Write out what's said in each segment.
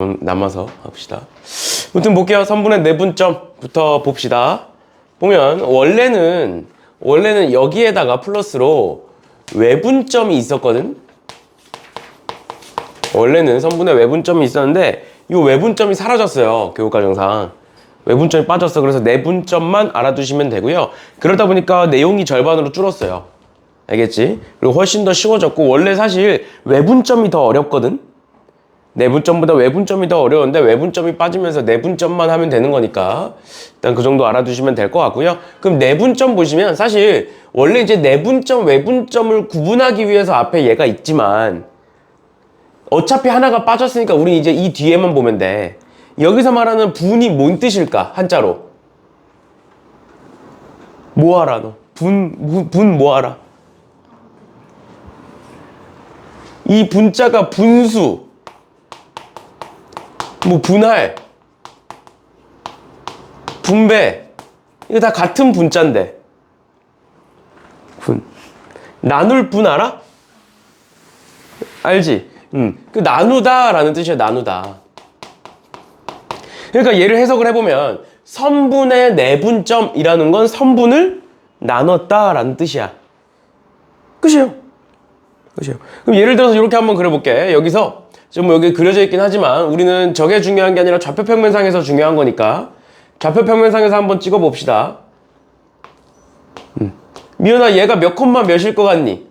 남아서 합시다. 아무튼 볼게요. 선분의 내분점부터 봅시다. 보면 원래는 여기에다가 플러스로 외분점이 있었거든. 원래는 선분의 외분점이 있었는데 이 외분점이 사라졌어요. 교육과정상 외분점이 빠졌어. 그래서 내분점만 알아두시면 되고요. 그러다 보니까 내용이 절반으로 줄었어요. 알겠지? 그리고 훨씬 더 쉬워졌고, 원래 사실 외분점이 더 어렵거든. 내분점보다 외분점이 더 어려운데 외분점이 빠지면서 내분점만 하면 되는 거니까 일단 그 정도 알아두시면 될 것 같고요. 그럼 내분점 보시면 사실 원래 이제 내분점, 외분점을 구분하기 위해서 앞에 얘가 있지만 어차피 하나가 빠졌으니까 우리 이제 이 뒤에만 보면 돼. 여기서 말하는 분이 뭔 뜻일까? 한자로 뭐하라 너? 분 뭐하라? 이 분자가 분수, 뭐 분할, 분배, 이거 다 같은 분자인데 분 나눌 분 알아? 알지? 그 나누다 라는 뜻이야. 나누다. 그러니까 얘를 해석을 해보면 선분의 내분점이라는 건 선분을 나눴다 라는 뜻이야. 끝이에요. 그럼 예를 들어서 이렇게 한번 그려볼게. 여기서 지금 여기 그려져 있긴 하지만 우리는 저게 중요한 게 아니라 좌표평면상에서 중요한 거니까 좌표평면상에서 한번 찍어봅시다. 미연아, 얘가 몇 콤마 몇일 것 같니?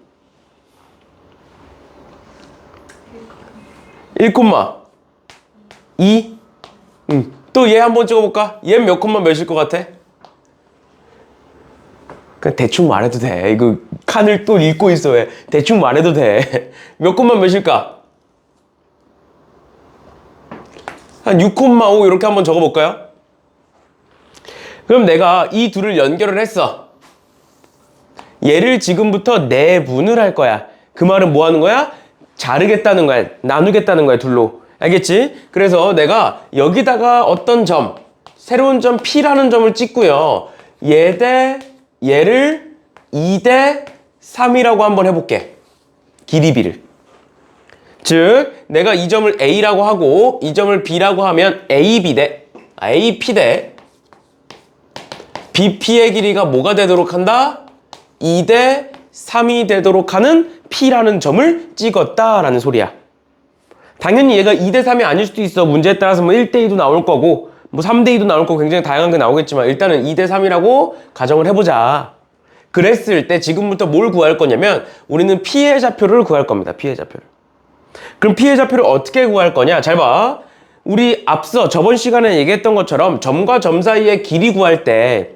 1 콤마 2? 또 얘 한번 찍어볼까? 얘 몇 콤마 몇일 것 같아? 그냥 대충 말해도 돼. 이거 칸을 또 읽고 있어. 왜? 대충 말해도 돼. 몇 콤마 몇일까? 한 6,5 이렇게 한번 적어볼까요? 그럼 내가 이 둘을 연결을 했어. 얘를 지금부터 내분을 할 거야. 그 말은 뭐 하는 거야? 자르겠다는 거야. 나누겠다는 거야, 둘로. 알겠지? 그래서 내가 여기다가 어떤 점, 새로운 점 P라는 점을 찍고요. 얘 대 얘를 2대 3이라고 한번 해볼게. 길이 B를. 즉 내가 이 점을 A라고 하고 이 점을 B라고 하면 AB 대 AP 대 BP의 길이가 뭐가 되도록 한다? 2대 3이 되도록 하는 P라는 점을 찍었다라는 소리야. 당연히 얘가 2대 3이 아닐 수도 있어. 문제에 따라서 뭐 1대 2도 나올 거고 뭐 3대 2도 나올 거고 굉장히 다양한 게 나오겠지만 일단은 2대 3이라고 가정을 해보자. 그랬을 때 지금부터 뭘 구할 거냐면 우리는 P의 좌표를 구할 겁니다. P의 좌표를. 그럼 P의 좌표를 어떻게 구할 거냐? 잘 봐. 우리 앞서 저번 시간에 얘기했던 것처럼 점과 점 사이의 길이 구할 때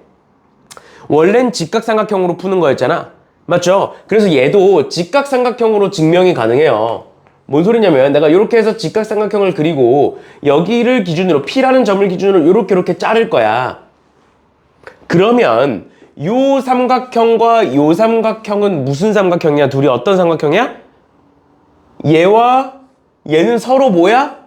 원래는 직각삼각형으로 푸는 거였잖아. 맞죠? 그래서 얘도 직각삼각형으로 증명이 가능해요. 뭔 소리냐면 내가 이렇게 해서 직각삼각형을 그리고 여기를 기준으로 P라는 점을 기준으로 이렇게 자를 거야. 그러면 요 삼각형과 요 삼각형은 무슨 삼각형이야? 둘이 어떤 삼각형이야? 얘와 얘는 서로 뭐야?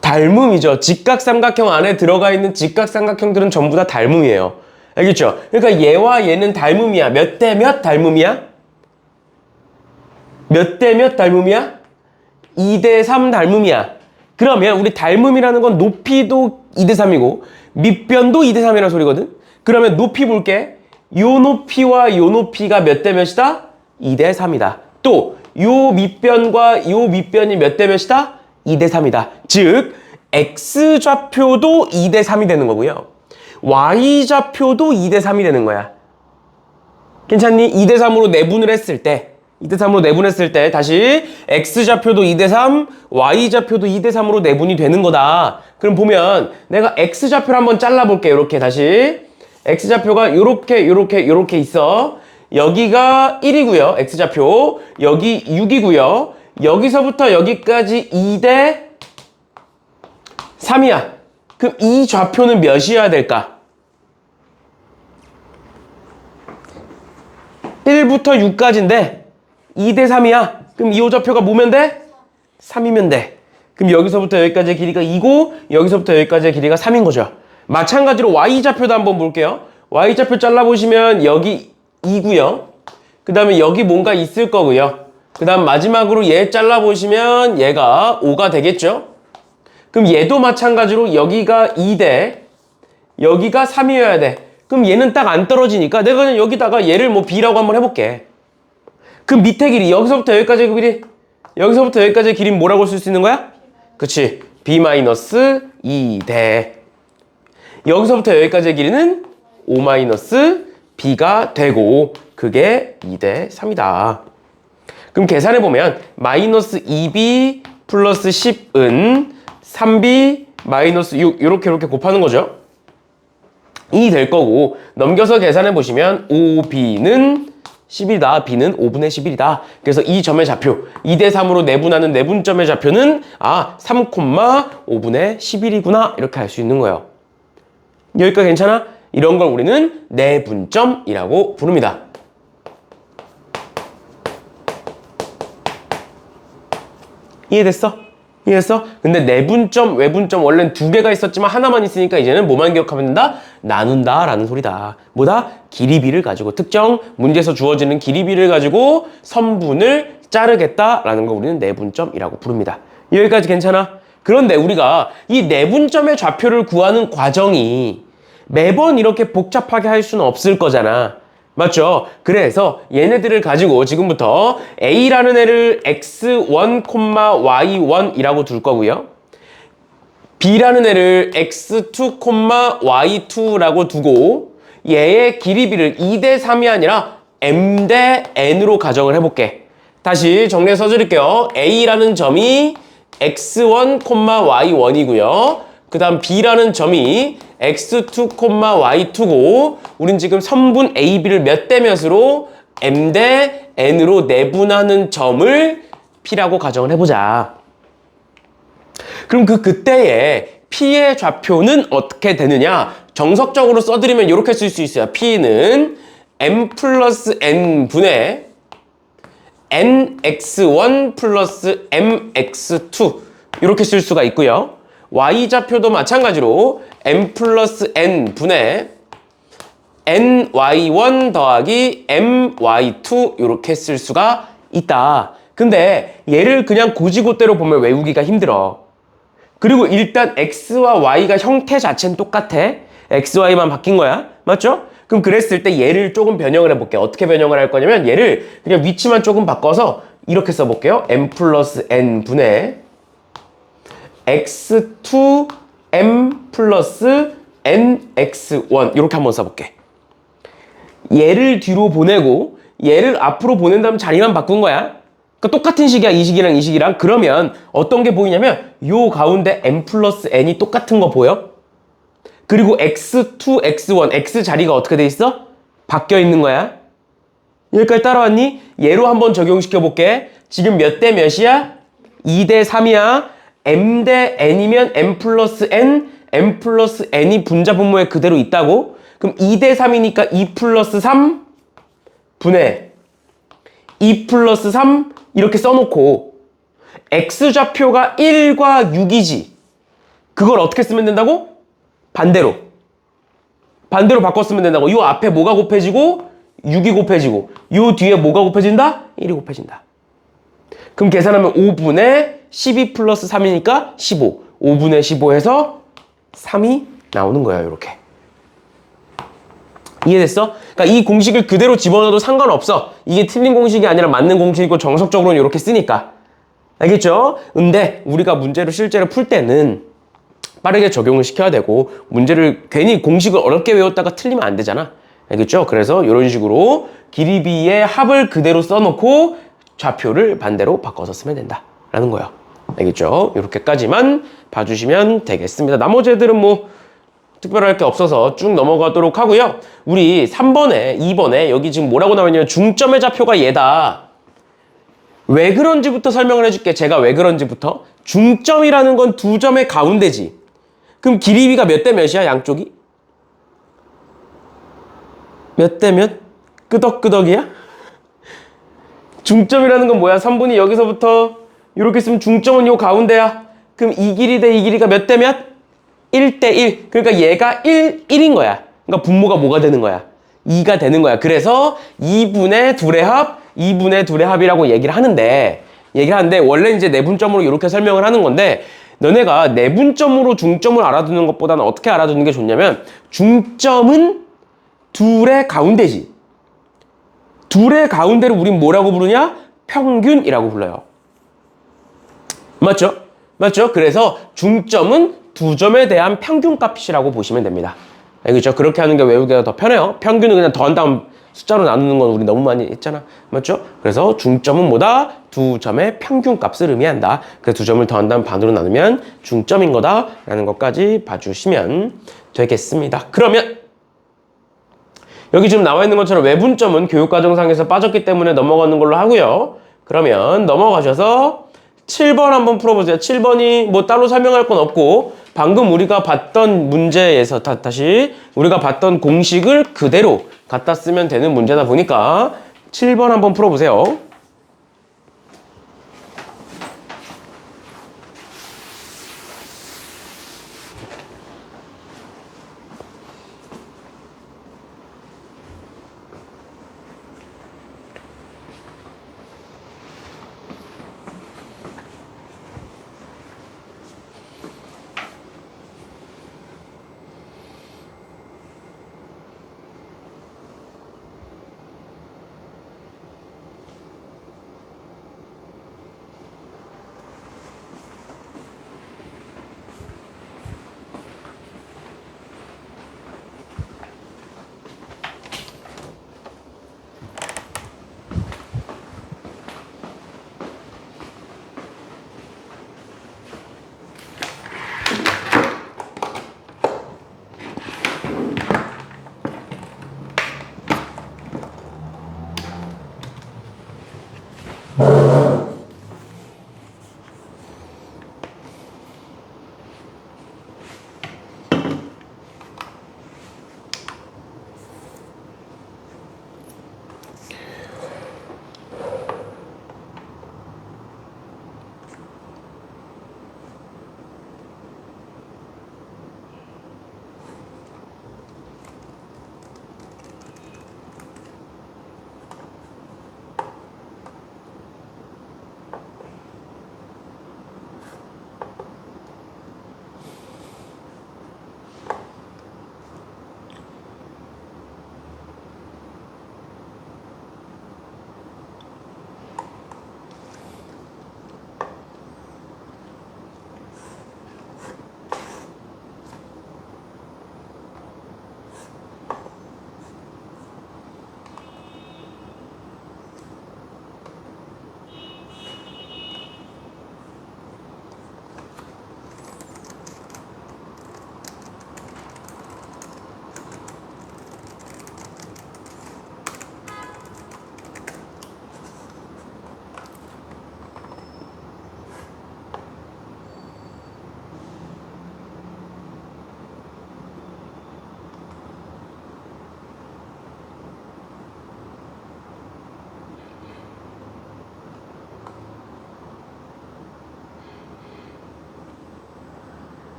닮음이죠. 직각삼각형 안에 들어가 있는 직각삼각형들은 전부 다 닮음이에요. 알겠죠? 그러니까 얘와 얘는 닮음이야. 몇 대 몇 닮음이야? 몇 대 몇 닮음이야? 2대 3 닮음이야. 그러면 우리 닮음이라는 건 높이도 2대 3이고 밑변도 2대 3이라는 소리거든? 그러면 높이 볼게. 요 높이와 요 높이가 몇 대 몇이다? 2대 3이다. 또 요 밑변과 요 밑변이 몇 대 몇이다? 2대 3이다. 즉 X좌표도 2대 3이 되는 거고요. Y좌표도 2대 3이 되는 거야. 괜찮니? 2대 3으로 내분을 했을 때 2대 3으로 내분했을 때 다시 X좌표도 2대 3, Y좌표도 2대 3으로 내분이 되는 거다. 그럼 보면 내가 X좌표를 한번 잘라볼게. 이렇게 다시 X좌표가 요렇게 있어. 여기가 1이고요. X좌표. 여기 6이고요. 여기서부터 여기까지 2대 3이야. 그럼 이 좌표는 몇이어야 될까? 1부터 6까지인데 2대 3이야. 그럼 이 좌표가 뭐면 돼? 3이면 돼. 그럼 여기서부터 여기까지의 길이가 2고 여기서부터 여기까지의 길이가 3인 거죠. 마찬가지로 Y좌표도 한번 볼게요. Y좌표 잘라보시면 여기 2고요. 그 다음에 여기 뭔가 있을 거고요. 그 다음 마지막으로 얘 잘라보시면 얘가 5가 되겠죠? 그럼 얘도 마찬가지로 여기가 2대 여기가 3이어야 돼. 그럼 얘는 딱 안 떨어지니까 내가 그냥 여기다가 얘를 뭐 B라고 한번 해볼게. 그 밑에 길이 여기서부터 여기까지의 길이 여기서부터 여기까지의 길이는 뭐라고 쓸 수 있는 거야? 그치. B-2대 여기서부터 여기까지의 길이는 5-B가 되고 그게 2대 3이다. 그럼 계산해보면 마이너스 2B 플러스 10은 3B 마이너스 6 이렇게 곱하는 거죠. 이 될 거고 넘겨서 계산해보시면 5B는 10이다. B는 5분의 11이다. 그래서 이 점의 좌표 2대 3으로 내분하는 내분점의 좌표는 3,5분의 11이구나 이렇게 할 수 있는 거예요. 여기까지 괜찮아? 이런 걸 우리는 내분점이라고 부릅니다. 이해됐어? 이해했어? 근데 내분점, 외분점 원래는 두 개가 있었지만 하나만 있으니까 이제는 뭐만 기억하면 된다? 나눈다 라는 소리다. 뭐다? 길이비를 가지고 특정 문제에서 주어지는 길이비를 가지고 선분을 자르겠다 라는 거 우리는 내분점이라고 부릅니다. 여기까지 괜찮아? 그런데 우리가 이 내분점의 좌표를 구하는 과정이 매번 이렇게 복잡하게 할 수는 없을 거잖아. 맞죠? 그래서 얘네들을 가지고 지금부터 A라는 애를 x1, y1이라고 둘 거고요. B라는 애를 x2, y2라고 두고 얘의 길이비를 2대 3이 아니라 m 대 n으로 가정을 해볼게. 다시 정리해서 써드릴게요. A라는 점이 x1, y1이고요. 그 다음 B라는 점이 x2, y2고 우린 지금 선분 AB를 몇 대 몇으로 m 대 n으로 내분하는 점을 P라고 가정을 해보자. 그럼 그때의 P의 좌표는 어떻게 되느냐? 정석적으로 써드리면 이렇게 쓸 수 있어요. P는 m 플러스 n 분의 nx1 플러스 mx2 이렇게 쓸 수가 있고요. y좌표도 마찬가지로 m 플러스 n 분의 ny1 더하기 my2 이렇게 쓸 수가 있다. 근데 얘를 그냥 고지고대로 보면 외우기가 힘들어. 그리고 일단 x와 y가 형태 자체는 똑같아. x, y만 바뀐 거야. 맞죠? 그럼 그랬을 때 얘를 조금 변형을 해볼게. 어떻게 변형을 할 거냐면 얘를 그냥 위치만 조금 바꿔서 이렇게 써볼게요. m 플러스 n 분의 x2 m 플러스 nx1 이렇게 한번 써볼게. 얘를 뒤로 보내고 얘를 앞으로 보낸 다음 자리만 바꾼 거야. 그러니까 똑같은 식이야. 이 식이랑 이 식이랑. 그러면 어떤 게 보이냐면 요 가운데 m 플러스 n이 똑같은 거 보여? 그리고 x2, x1, x 자리가 어떻게 돼 있어? 바뀌어 있는 거야. 여기까지 따라왔니? 얘로 한번 적용시켜 볼게. 지금 몇 대 몇이야? 2대 3이야. m 대 n이면 m 플러스 n이 분자 분모에 그대로 있다고? 그럼 2대 3이니까 2 플러스 3 분의 2 플러스 3 이렇게 써놓고 x좌표가 1과 6이지. 그걸 어떻게 쓰면 된다고? 반대로 바꿔 쓰면 된다고. 요 앞에 뭐가 곱해지고 6이 곱해지고 요 뒤에 뭐가 곱해진다? 1이 곱해진다. 그럼 계산하면 5분의 12 플러스 3이니까 15. 5분의 15 해서 3이 나오는 거예요. 이렇게. 이해됐어? 그러니까 이 공식을 그대로 집어넣어도 상관없어. 이게 틀린 공식이 아니라 맞는 공식이고 정석적으로는 이렇게 쓰니까. 알겠죠? 근데 우리가 문제를 실제로 풀 때는 빠르게 적용을 시켜야 되고 문제를 괜히 공식을 어렵게 외웠다가 틀리면 안 되잖아. 알겠죠? 그래서 이런 식으로 길이비의 합을 그대로 써놓고 좌표를 반대로 바꿔서 쓰면 된다라는 거예요. 알겠죠? 이렇게까지만 봐주시면 되겠습니다. 나머지 애들은 뭐 특별할 게 없어서 쭉 넘어가도록 하고요. 우리 3번에 2번에 여기 지금 뭐라고 나와있냐면 중점의 좌표가 얘다. 왜 그런지부터 설명을 해줄게. 제가 왜 그런지부터. 중점이라는 건 두 점의 가운데지. 그럼 길이비가 몇 대 몇이야? 양쪽이? 몇 대 몇? 끄덕끄덕이야? 중점이라는 건 뭐야? 3분이 여기서부터 이렇게 쓰면 중점은 요 가운데야. 그럼 이 길이 대 이 길이가 몇 대 몇? 1대 1. 그러니까 얘가 1인 거야. 그러니까 분모가 뭐가 되는 거야? 2가 되는 거야. 그래서 2분의 둘의 합 2분의 2의 합이라고 얘기를 하는데 원래 이제 내분점으로 이렇게 설명을 하는 건데 너네가 내분점으로 중점을 알아두는 것보다는 어떻게 알아두는 게 좋냐면 중점은 둘의 가운데지. 둘의 가운데를 우린 뭐라고 부르냐? 평균이라고 불러요. 맞죠? 맞죠? 그래서 중점은 두 점에 대한 평균값이라고 보시면 됩니다. 알겠죠? 그렇게 하는 게 외우기가 더 편해요. 평균은 그냥 더한 다음 숫자로 나누는 건 우리 너무 많이 했잖아. 맞죠? 그래서 중점은 뭐다? 두 점의 평균값을 의미한다. 그래서 두 점을 더한 다음 반으로 나누면 중점인 거다 라는 것까지 봐주시면 되겠습니다. 그러면 여기 지금 나와 있는 것처럼 외분점은 교육과정상에서 빠졌기 때문에 넘어가는 걸로 하고요. 그러면 넘어가셔서 7번 한번 풀어보세요. 7번이 뭐 따로 설명할 건 없고 방금 우리가 봤던 문제에서 다시 우리가 봤던 공식을 그대로 갖다 쓰면 되는 문제다 보니까 7번 한번 풀어보세요.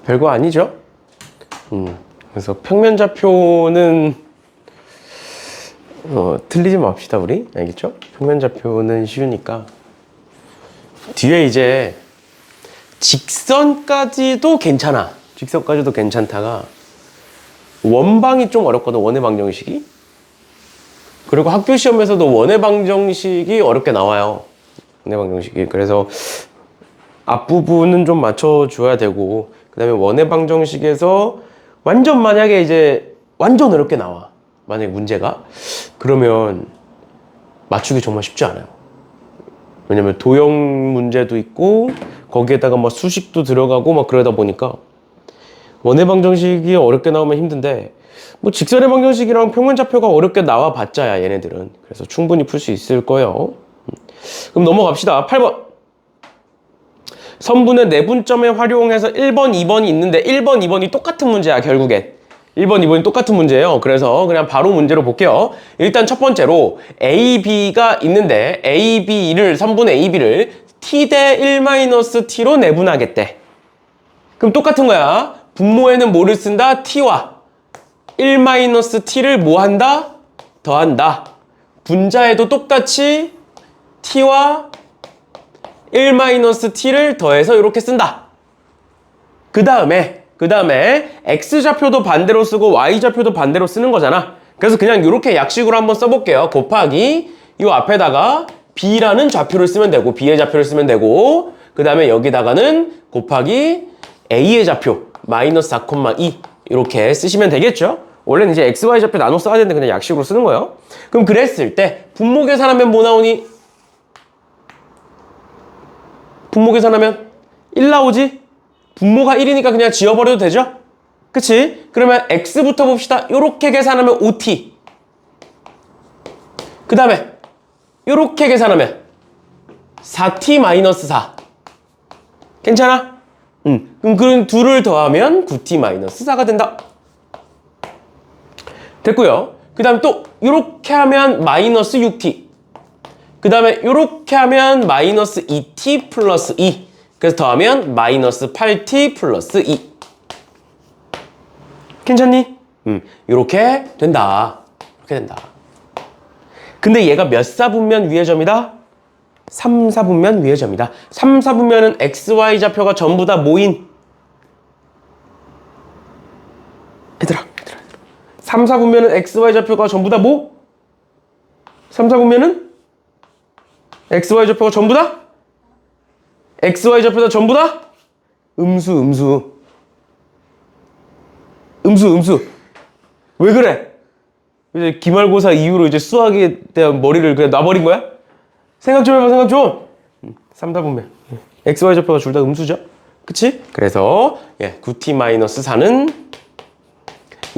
별거 아니죠? 그래서 평면좌표는 틀리지 맙시다 우리. 알겠죠? 평면좌표는 쉬우니까 뒤에 이제 직선까지도 괜찮아. 직선까지도 괜찮다가 원방이 좀 어렵거든. 원의 방정식이. 그리고 학교 시험에서도 원의 방정식이 어렵게 나와요. 원의 방정식이. 그래서 앞부분은 좀 맞춰줘야 되고, 그 다음에 원의 방정식에서 완전 만약에 이제 완전 어렵게 나와. 만약에 문제가. 그러면 맞추기 정말 쉽지 않아요. 왜냐면 도형 문제도 있고 거기에다가 막 수식도 들어가고 막 그러다 보니까 원의 방정식이 어렵게 나오면 힘든데 뭐 직선의 방정식이랑 평면좌표가 어렵게 나와 봤자야 얘네들은. 그래서 충분히 풀 수 있을 거예요. 그럼 넘어갑시다. 8번. 선분의 내분점에 활용해서 1번, 2번이 있는데 1번, 2번이 똑같은 문제야 결국엔. 1번, 2번이 똑같은 문제예요. 그래서 그냥 바로 문제로 볼게요. 일단 첫 번째로 A, B가 있는데 A, B를 선분 A, B를 t 대 1-t로 내분하겠대. 그럼 똑같은 거야. 분모에는 뭐를 쓴다? t와 1-t를 뭐 한다? 더한다. 분자에도 똑같이 t와 1-t를 더해서 이렇게 쓴다. 그 다음에 x좌표도 반대로 쓰고 y좌표도 반대로 쓰는 거잖아. 그래서 그냥 이렇게 약식으로 한번 써볼게요. 곱하기 이 앞에다가 b라는 좌표를 쓰면 되고 b의 좌표를 쓰면 되고 그 다음에 여기다가는 곱하기 a의 좌표 마이너스 4,2 이렇게 쓰시면 되겠죠. 원래는 이제 x, y 좌표 나눠 써야 되는데 그냥 약식으로 쓰는 거예요. 그럼 그랬을 때 분모 계산하면 뭐 나오니? 분모 계산하면 1 나오지? 분모가 1이니까 그냥 지워버려도 되죠? 그치? 그러면 x부터 봅시다. 요렇게 계산하면 5t. 그 다음에 요렇게 계산하면 4t-4. 괜찮아? 그럼 그 둘을 더하면 9t-4가 된다. 됐고요. 그 다음에 또 요렇게 하면 마이너스 6t. 그 다음에 요렇게 하면 마이너스 2t 플러스 2. 그래서 더하면 마이너스 8t 플러스 2. 괜찮니? 요렇게 된다. 이렇게 된다. 근데 얘가 몇 사분면 위의 점이다? 3사분면 위의 점이다. 3사분면은 x, y 좌표가 전부 다 모인 얘들아 3사분면은 x, y 좌표가 전부 다 뭐? 3사분면은 x, y 좌표가 전부 다? x, y 좌표가 전부 다? 음수. 왜 그래? 이제 기말고사 이후로 이제 수학에 대한 머리를 그냥 놔버린 거야? 생각 좀 해봐, 생각 좀. 3사분면. x, y 좌표가 둘 다 음수죠? 그치? 그래서 9t-4는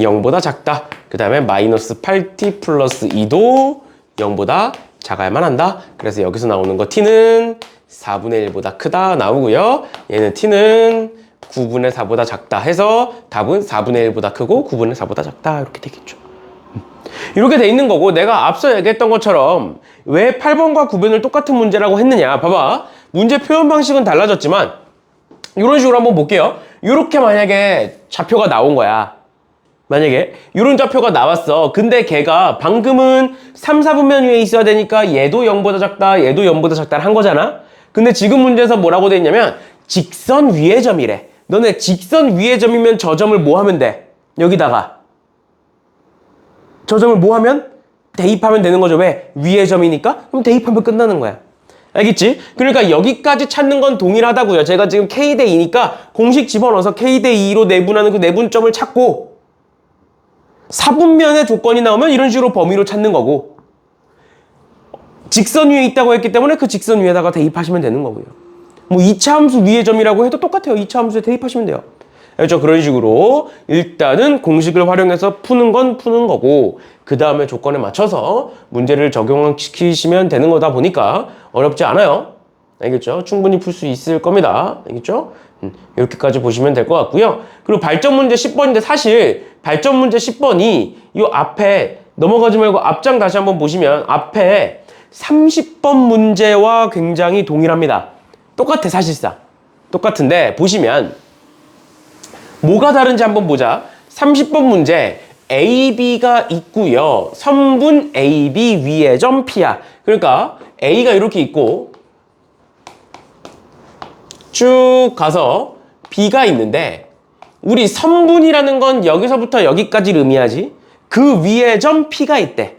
0보다 작다. 그 다음에 마이너스 8t 플러스 2도 0보다 작아야만 한다. 그래서 여기서 나오는 거 t는 4분의 1보다 크다 나오고요. 얘는 t는 9분의 4보다 작다 해서 답은 4분의 1보다 크고 9분의 4보다 작다 이렇게 되겠죠. 이렇게 돼 있는 거고 내가 앞서 얘기했던 것처럼 왜 8번과 9번을 똑같은 문제라고 했느냐. 봐봐. 문제 표현 방식은 달라졌지만 이런 식으로 한번 볼게요. 이렇게 만약에 좌표가 나온 거야. 만약에 이런 좌표가 나왔어. 근데 걔가 방금은 3, 4분면 위에 있어야 되니까 얘도 0보다 작다, 얘도 0보다 작다 한 거잖아. 근데 지금 문제에서 뭐라고 돼 있냐면 직선 위의 점이래. 너네 직선 위의 점이면 저 점을 뭐 하면 돼? 여기다가 저 점을 뭐 하면? 대입하면 되는 거죠. 왜? 위의 점이니까? 그럼 대입하면 끝나는 거야. 알겠지? 그러니까 여기까지 찾는 건 동일하다고요. 제가 지금 k 대 2니까 공식 집어넣어서 k 대 2로 내분하는 그 내분점을 찾고 4분면의 조건이 나오면 이런 식으로 범위로 찾는 거고 직선 위에 있다고 했기 때문에 그 직선 위에다가 대입하시면 되는 거고요. 뭐 2차 함수 위의 점이라고 해도 똑같아요. 2차 함수에 대입하시면 돼요. 그렇죠? 그런 식으로 일단은 공식을 활용해서 푸는 건 푸는 거고 그 다음에 조건에 맞춰서 문제를 적용시키시면 되는 거다 보니까 어렵지 않아요. 알겠죠? 충분히 풀 수 있을 겁니다. 알겠죠? 이렇게까지 보시면 될 것 같고요. 그리고 발전 문제 10번인데 사실 발전 문제 10번이 이 앞에 넘어가지 말고 앞장 다시 한번 보시면 앞에 30번 문제와 굉장히 동일합니다. 똑같아 사실상. 똑같은데 보시면 뭐가 다른지 한번 보자. 30번 문제 A, B가 있고요. 선분 A, B 위의 점 P야. 그러니까 A가 이렇게 있고 쭉 가서 B가 있는데 우리 선분이라는 건 여기서부터 여기까지를 의미하지. 그 위에 점 P가 있대.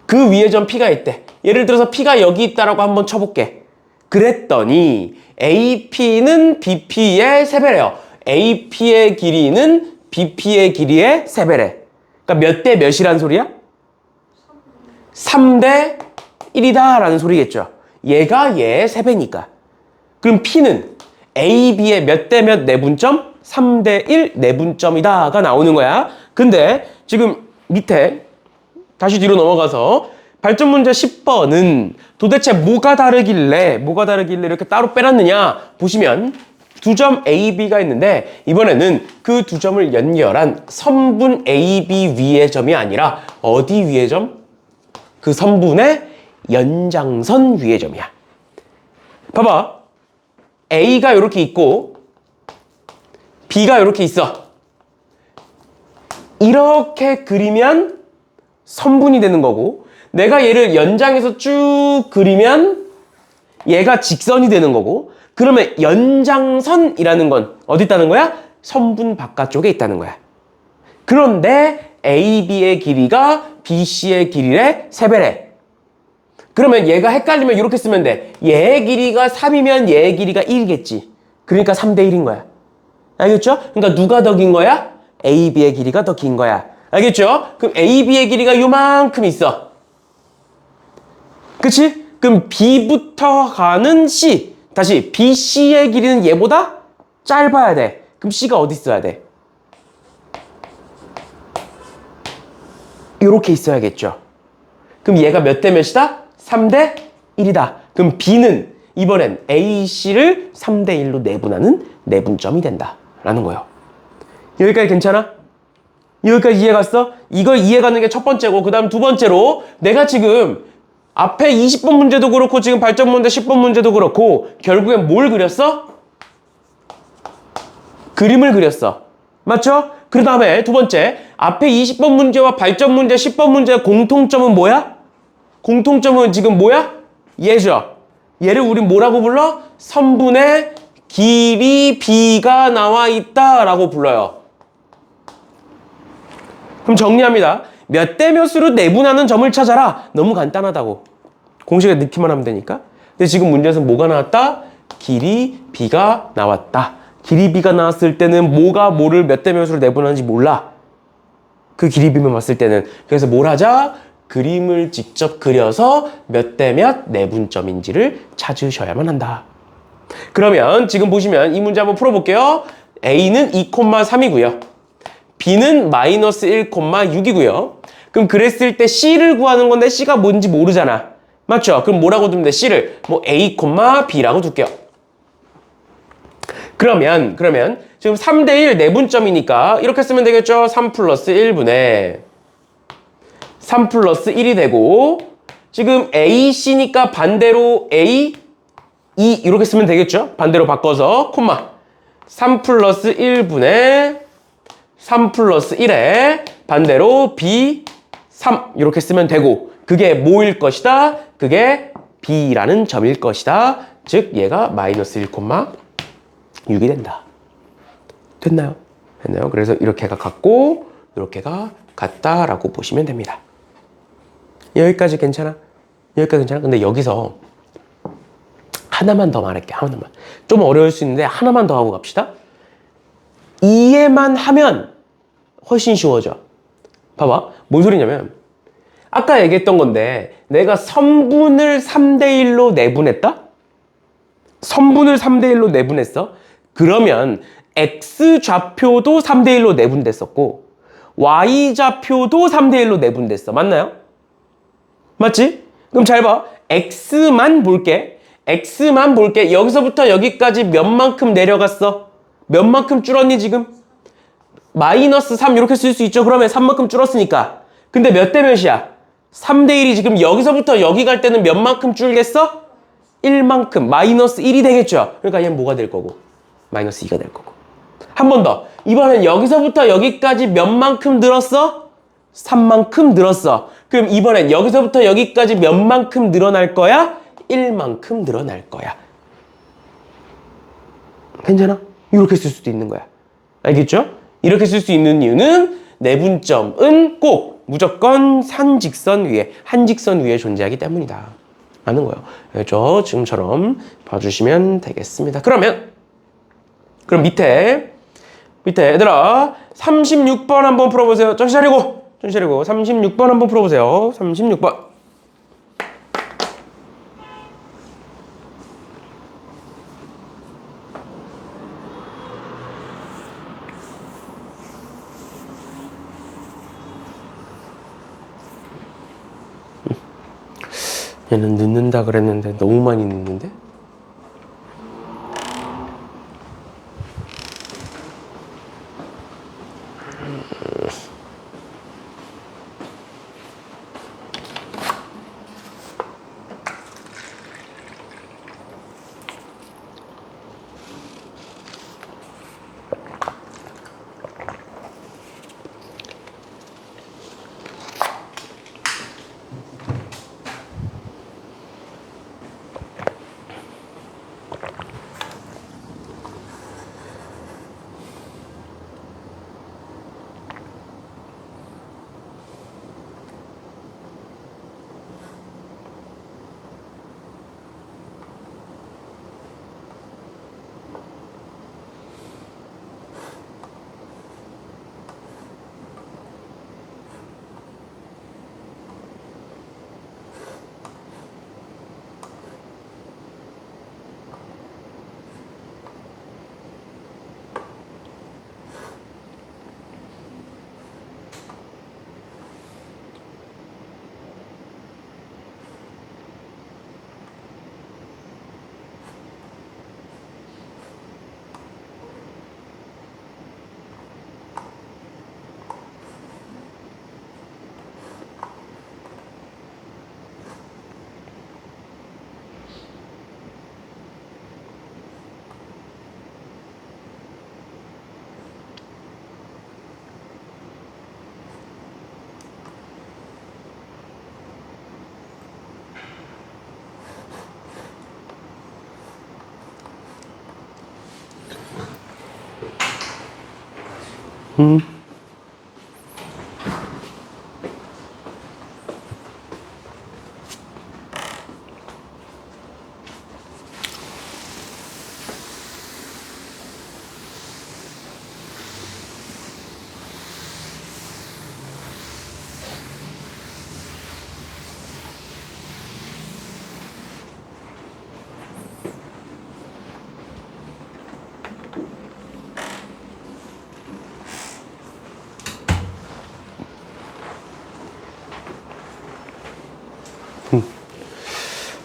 그 위에 점 P가 있대. 예를 들어서 P가 여기 있다라고 한번 쳐볼게. 그랬더니 AP는 BP의 3배래요. AP의 길이는 BP의 길이의 3배래. 그러니까 몇 대 몇이란 소리야? 3대 1이다 라는 소리겠죠. 얘가 얘의 3배니까. 그럼 P는 A, B의 몇 대 몇 내분점? 3대 1 내분점이다가 나오는 거야. 근데 지금 밑에 다시 뒤로 넘어가서 발전 문제 10번은 도대체 뭐가 다르길래 이렇게 따로 빼놨느냐 보시면 두 점 A, B가 있는데 이번에는 그 두 점을 연결한 선분 A, B 위의 점이 아니라 어디 위의 점? 그 선분의 연장선 위의 점이야. 봐봐. A가 이렇게 있고 B가 이렇게 있어. 이렇게 그리면 선분이 되는 거고 내가 얘를 연장해서 쭉 그리면 얘가 직선이 되는 거고 그러면 연장선이라는 건 어디 있다는 거야? 선분 바깥쪽에 있다는 거야. 그런데 AB의 길이가 BC의 길이의 3배래. 그러면 얘가 헷갈리면 이렇게 쓰면 돼. 얘의 길이가 3이면 얘의 길이가 1이겠지. 그러니까 3대 1인 거야. 알겠죠? 그러니까 누가 더 긴 거야? AB의 길이가 더 긴 거야. 알겠죠? 그럼 AB의 길이가 요만큼 있어. 그치? 그럼 B부터 가는 C. 다시 BC의 길이는 얘보다 짧아야 돼. 그럼 C가 어디 있어야 돼? 이렇게 있어야겠죠. 그럼 얘가 몇 대 몇이다? 3대 1이다. 그럼 B는 이번엔 AC를 3대 1로 내분하는 내분점이 된다. 라는 거예요. 여기까지 괜찮아? 여기까지 이해갔어? 이걸 이해가는 게 첫 번째고 그 다음 두 번째로 내가 지금 앞에 20번 문제도 그렇고 지금 발전 문제 10번 문제도 그렇고 결국엔 뭘 그렸어? 그림을 그렸어. 맞죠? 그 다음에 두 번째 앞에 20번 문제와 발전 문제 10번 문제의 공통점은 뭐야? 공통점은 지금 뭐야? 얘죠. 얘를 우린 뭐라고 불러? 선분의 길이 B가 나와 있다라고 불러요. 그럼 정리합니다. 몇 대 몇으로 내분하는 점을 찾아라. 너무 간단하다고. 공식에 넣기만 하면 되니까. 근데 지금 문제에서 뭐가 나왔다? 길이 B가 나왔다. 길이 B가 나왔을 때는 뭐가 뭐를 몇 대 몇으로 내분하는지 몰라. 그 길이 B만 봤을 때는. 그래서 뭘 하자? 그림을 직접 그려서 몇 대 몇 내분점인지를 찾으셔야만 한다. 그러면 지금 보시면 이 문제 한번 풀어볼게요. A는 2,3이고요. B는 마이너스 1,6이고요. 그럼 그랬을 때 C를 구하는 건데 C가 뭔지 모르잖아. 맞죠? 그럼 뭐라고 두면 돼? C를 뭐 A, B라고 둘게요. 그러면 지금 3대 1 내분점이니까 이렇게 쓰면 되겠죠? 3 플러스 1분의 3 플러스 1이 되고 지금 AC니까 반대로 A, 2 이렇게 쓰면 되겠죠? 반대로 바꿔서 콤마 3 플러스 1분의 3 플러스 1에 반대로 B, 3 이렇게 쓰면 되고 그게 뭐일 것이다? 그게 B라는 점일 것이다. 즉 얘가 마이너스 1,6이 된다. 됐나요? 됐나요? 그래서 이렇게가 같고 이렇게가 같다라고 보시면 됩니다. 여기까지 괜찮아? 여기까지 괜찮아? 근데 여기서 하나만 더 말할게. 하나만. 좀 어려울 수 있는데 하나만 더 하고 갑시다. 이해만 하면 훨씬 쉬워져. 봐봐. 뭔 소리냐면 아까 얘기했던 건데 내가 선분을 3대 1로 내분했다? 선분을 3대 1로 내분했어? 그러면 X좌표도 3대 1로 내분됐었고 Y좌표도 3대 1로 내분됐어. 맞나요? 맞지? 그럼 잘 봐. X만 볼게. X만 볼게. 여기서부터 여기까지 몇만큼 내려갔어? 몇만큼 줄었니 지금? 마이너스 3 이렇게 쓸 수 있죠. 그러면 3만큼 줄었으니까. 근데 몇 대 몇이야? 3대 1이 지금 여기서부터 여기 갈 때는 몇만큼 줄겠어? 1만큼. 마이너스 1이 되겠죠. 그러니까 얘는 뭐가 될 거고? 마이너스 2가 될 거고. 한 번 더. 이번엔 여기서부터 여기까지 몇만큼 늘었어? 3만큼 늘었어. 그럼 이번엔 여기서부터 여기까지 몇만큼 늘어날 거야? 1만큼 늘어날 거야. 괜찮아? 이렇게 쓸 수도 있는 거야. 알겠죠? 이렇게 쓸 수 있는 이유는 내분점은 꼭 무조건 한직선 위에 존재하기 때문이다. 라는 거예요. 그렇죠? 지금처럼 봐주시면 되겠습니다. 그럼 밑에 얘들아 36번 한번 풀어보세요. 정신 차리고 36번 한번 풀어보세요. 36번. 얘는 넣는다 그랬는데 너무 많이 넣는데?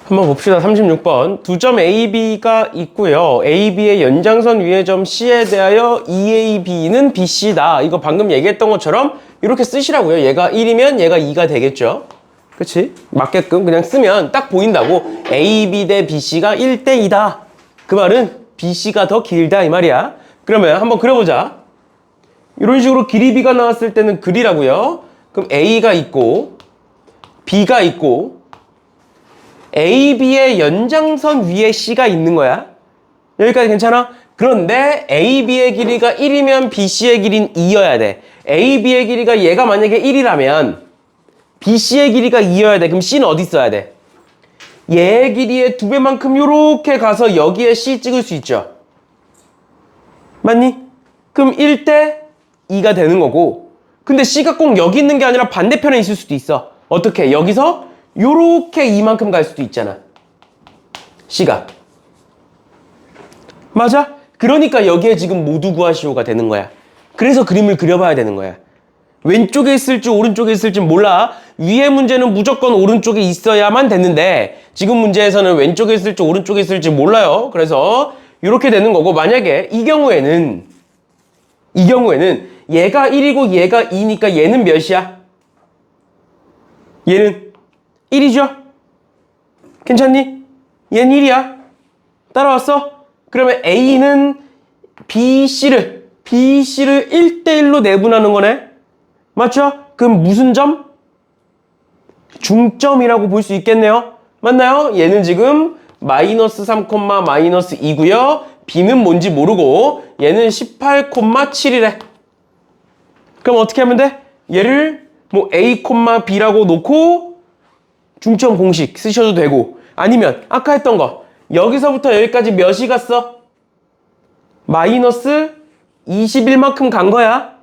한번 봅시다. 36번. 두 점 AB가 있고요. AB의 연장선 위의 점 C에 대하여 EAB는 BC다. 이거 방금 얘기했던 것처럼 이렇게 쓰시라고요. 얘가 1이면 얘가 2가 되겠죠. 그치? 맞게끔 그냥 쓰면 딱 보인다고. AB 대 BC가 1대 2다. 그 말은 BC가 더 길다 이 말이야. 그러면 한번 그려보자. 이런 식으로 길이 B가 나왔을 때는 그리라고요. 그럼 A가 있고 B가 있고 AB의 연장선 위에 C가 있는 거야. 여기까지 괜찮아? 그런데 AB의 길이가 1이면 BC의 길이는 2여야 돼. AB의 길이가 얘가 만약에 1이라면 BC의 길이가 2여야 돼. 그럼 C는 어디 있어야 돼? 얘의 길이의 2배만큼 요렇게 가서 여기에 C 찍을 수 있죠. 맞니? 그럼 1대 2가 되는 거고, 근데 C가 꼭 여기 있는 게 아니라 반대편에 있을 수도 있어. 어떻게? 여기서 요렇게 이만큼 갈 수도 있잖아. C가. 맞아? 그러니까 여기에 지금 모두 구하시오가 되는 거야. 그래서 그림을 그려봐야 되는 거야. 왼쪽에 있을지 오른쪽에 있을지 몰라. 위의 문제는 무조건 오른쪽에 있어야만 됐는데 지금 문제에서는 왼쪽에 있을지 오른쪽에 있을지 몰라요. 그래서 이렇게 되는 거고, 만약에 이 경우에는 얘가 1이고 얘가 2니까 얘는 몇이야? 얘는 1이죠? 괜찮니? 얘는 1이야. 따라왔어? 그러면 A는 BC를 1대1로 내분하는 거네? 맞죠? 그럼 무슨 점? 중점이라고 볼 수 있겠네요. 맞나요? 얘는 지금 마이너스 3, 마이너스 2고요. B는 뭔지 모르고 얘는 18,7이래. 그럼 어떻게 하면 돼? 얘를 뭐 A, B라고 놓고 중점 공식 쓰셔도 되고, 아니면 아까 했던 거 여기서부터 여기까지 몇이 갔어? 마이너스 21만큼 간 거야.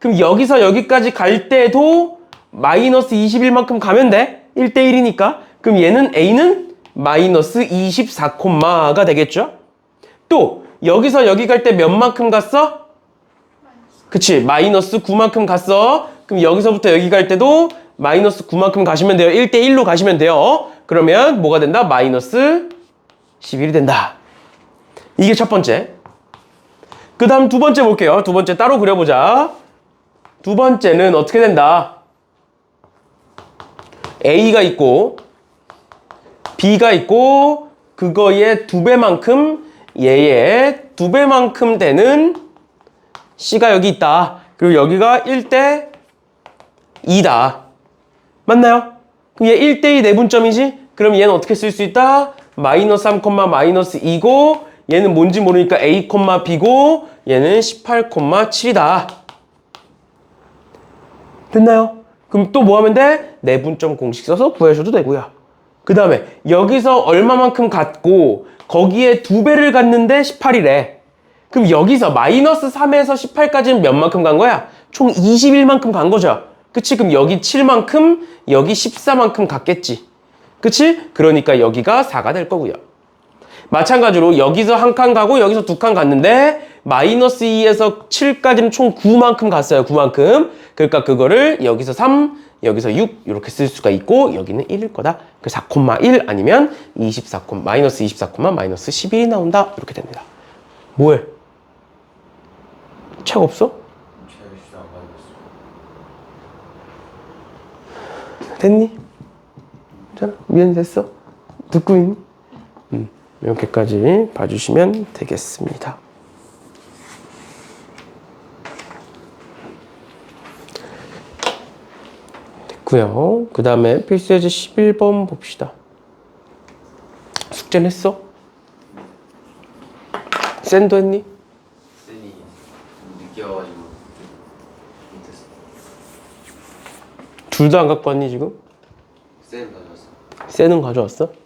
그럼 여기서 여기까지 갈 때도 마이너스 21만큼 가면 돼. 1대1이니까. 그럼 얘는 A는 마이너스 24콤마가 되겠죠? 또 여기서 여기 갈 때 몇만큼 갔어? 그치, 마이너스 9만큼 갔어. 그럼 여기서부터 여기 갈 때도 마이너스 9만큼 가시면 돼요. 1대1로 가시면 돼요. 그러면 뭐가 된다? 마이너스 11이 된다. 이게 첫 번째. 그 다음 두 번째 볼게요. 두 번째 따로 그려보자. 두 번째는 어떻게 된다? A가 있고 B가 있고 그거의 두 배만큼 얘의 두 배만큼 되는 C가 여기 있다. 그리고 여기가 1대 2다. 맞나요? 그럼 얘 1대2 내분점이지? 그럼 얘는 어떻게 쓸 수 있다? 마이너스 3, 마이너스 2고 얘는 뭔지 모르니까 A, B고 얘는 18, 7이다. 됐나요? 그럼 또 뭐 하면 돼? 내분점 공식 써서 구하셔도 되고요. 그 다음에 여기서 얼마만큼 갖고 거기에 두 배를 갖는데 18이래. 그럼 여기서 마이너스 3에서 18까지는 몇 만큼 간 거야? 총 21만큼 간 거죠. 그치? 그럼 여기 7만큼, 여기 14만큼 갔겠지. 그치? 그러니까 여기가 4가 될 거고요. 마찬가지로 여기서 한 칸 가고 여기서 두 칸 갔는데 마이너스 2에서 7까지는 총 9만큼 갔어요. 9만큼. 그러니까 그거를 여기서 3, 여기서 6 이렇게 쓸 수가 있고 여기는 1일 거다. 그래서 4,1 아니면 24, 마이너스 24, 마이너스 11이 나온다. 이렇게 됩니다. 뭐해? 책 없어? 됐니? 자, 미안 됐어? 듣고 있니? 이렇게까지 봐주시면 되겠습니다. 됐고요. 그 다음에 필수예제 11번 봅시다. 숙제는 했어? 샌도 했니? 쌤이 늦게 와가지고 못했어. 둘 다 안 갖고 왔니 지금? 쌤 가져왔어. 샌은 가져왔어?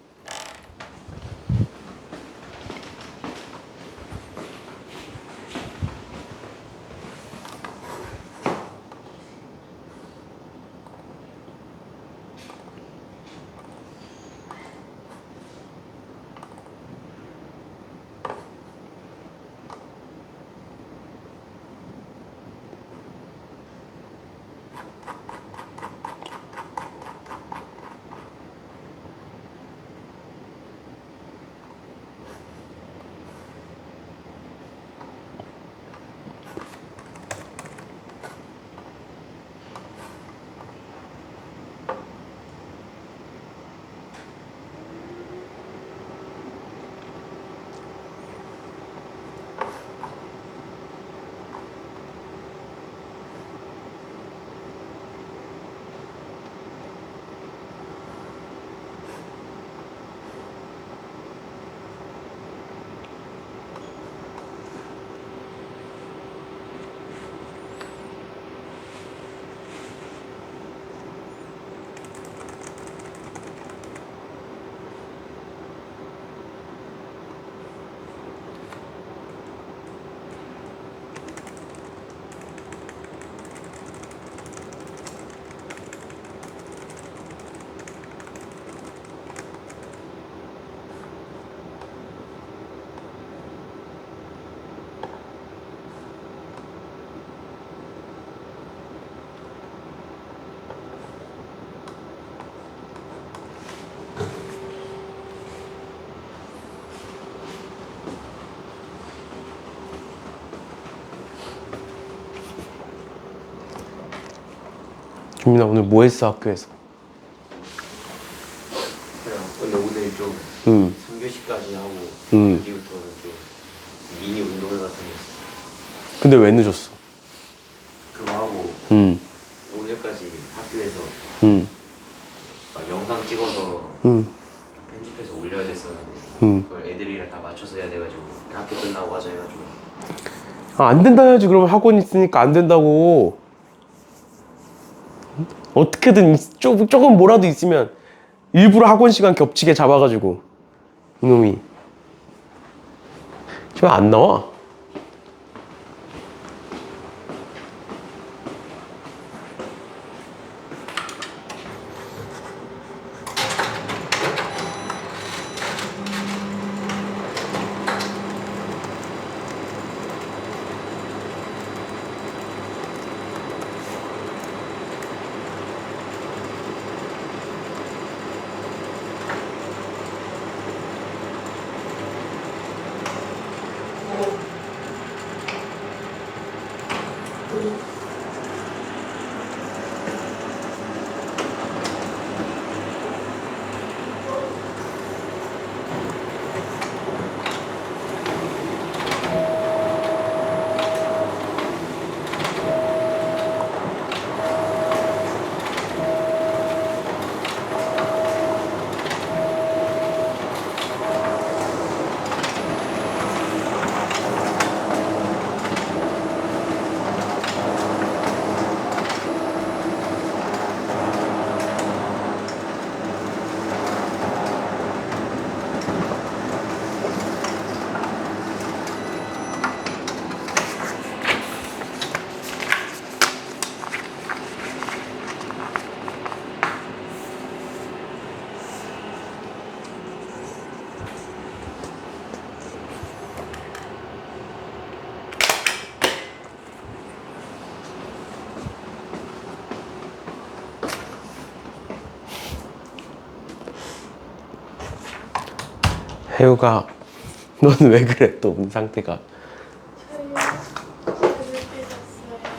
김민아 오늘 뭐 했어 학교에서? 그냥 근데 오늘 좀 3교시까지 하고 여기부터는 좀 미니 운동회 같은 거 했어. 근데 왜 늦었어? 그거 하고 오늘까지 학교에서 막 영상 찍어서 편집해서 올려야 됐었는데 그걸 애들이랑 다 맞춰서 해야 돼가지고 학교 끝나고 하자 해가지고 아, 안 된다 해야지. 그러면 학원 있으니까 안 된다고. 어떻게든 조금 뭐라도 있으면 일부러 학원 시간 겹치게 잡아가지고 이놈이 지금 안 나와. 혜우가 너는 왜 그래 또 상태가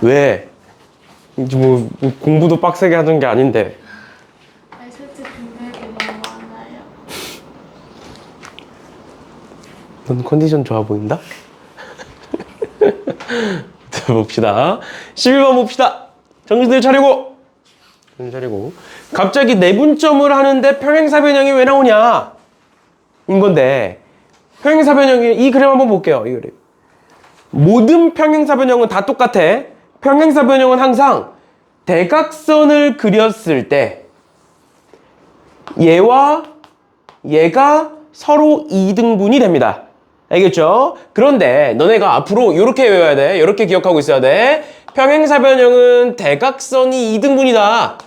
왜? 이제 뭐 공부도 빡세게 하던 게 아닌데 아니 솔직히 근육이 너무 많아요. 넌 컨디션 좋아 보인다? 자 봅시다 11번 봅시다 정신을 차리고 갑자기 내분점을 하는데 평행사 변형이 왜 나오냐 인 건데 평행사 변형이 이 그림 한번 볼게요 이 그림 모든 평행사 변형은 다 똑같아 평행사 변형은 항상 대각선을 그렸을 때 얘와 얘가 서로 2등분이 됩니다. 알겠죠? 그런데 너네가 앞으로 이렇게 외워야 돼. 이렇게 기억하고 있어야 돼. 평행사 변형은 대각선이 2등분이다.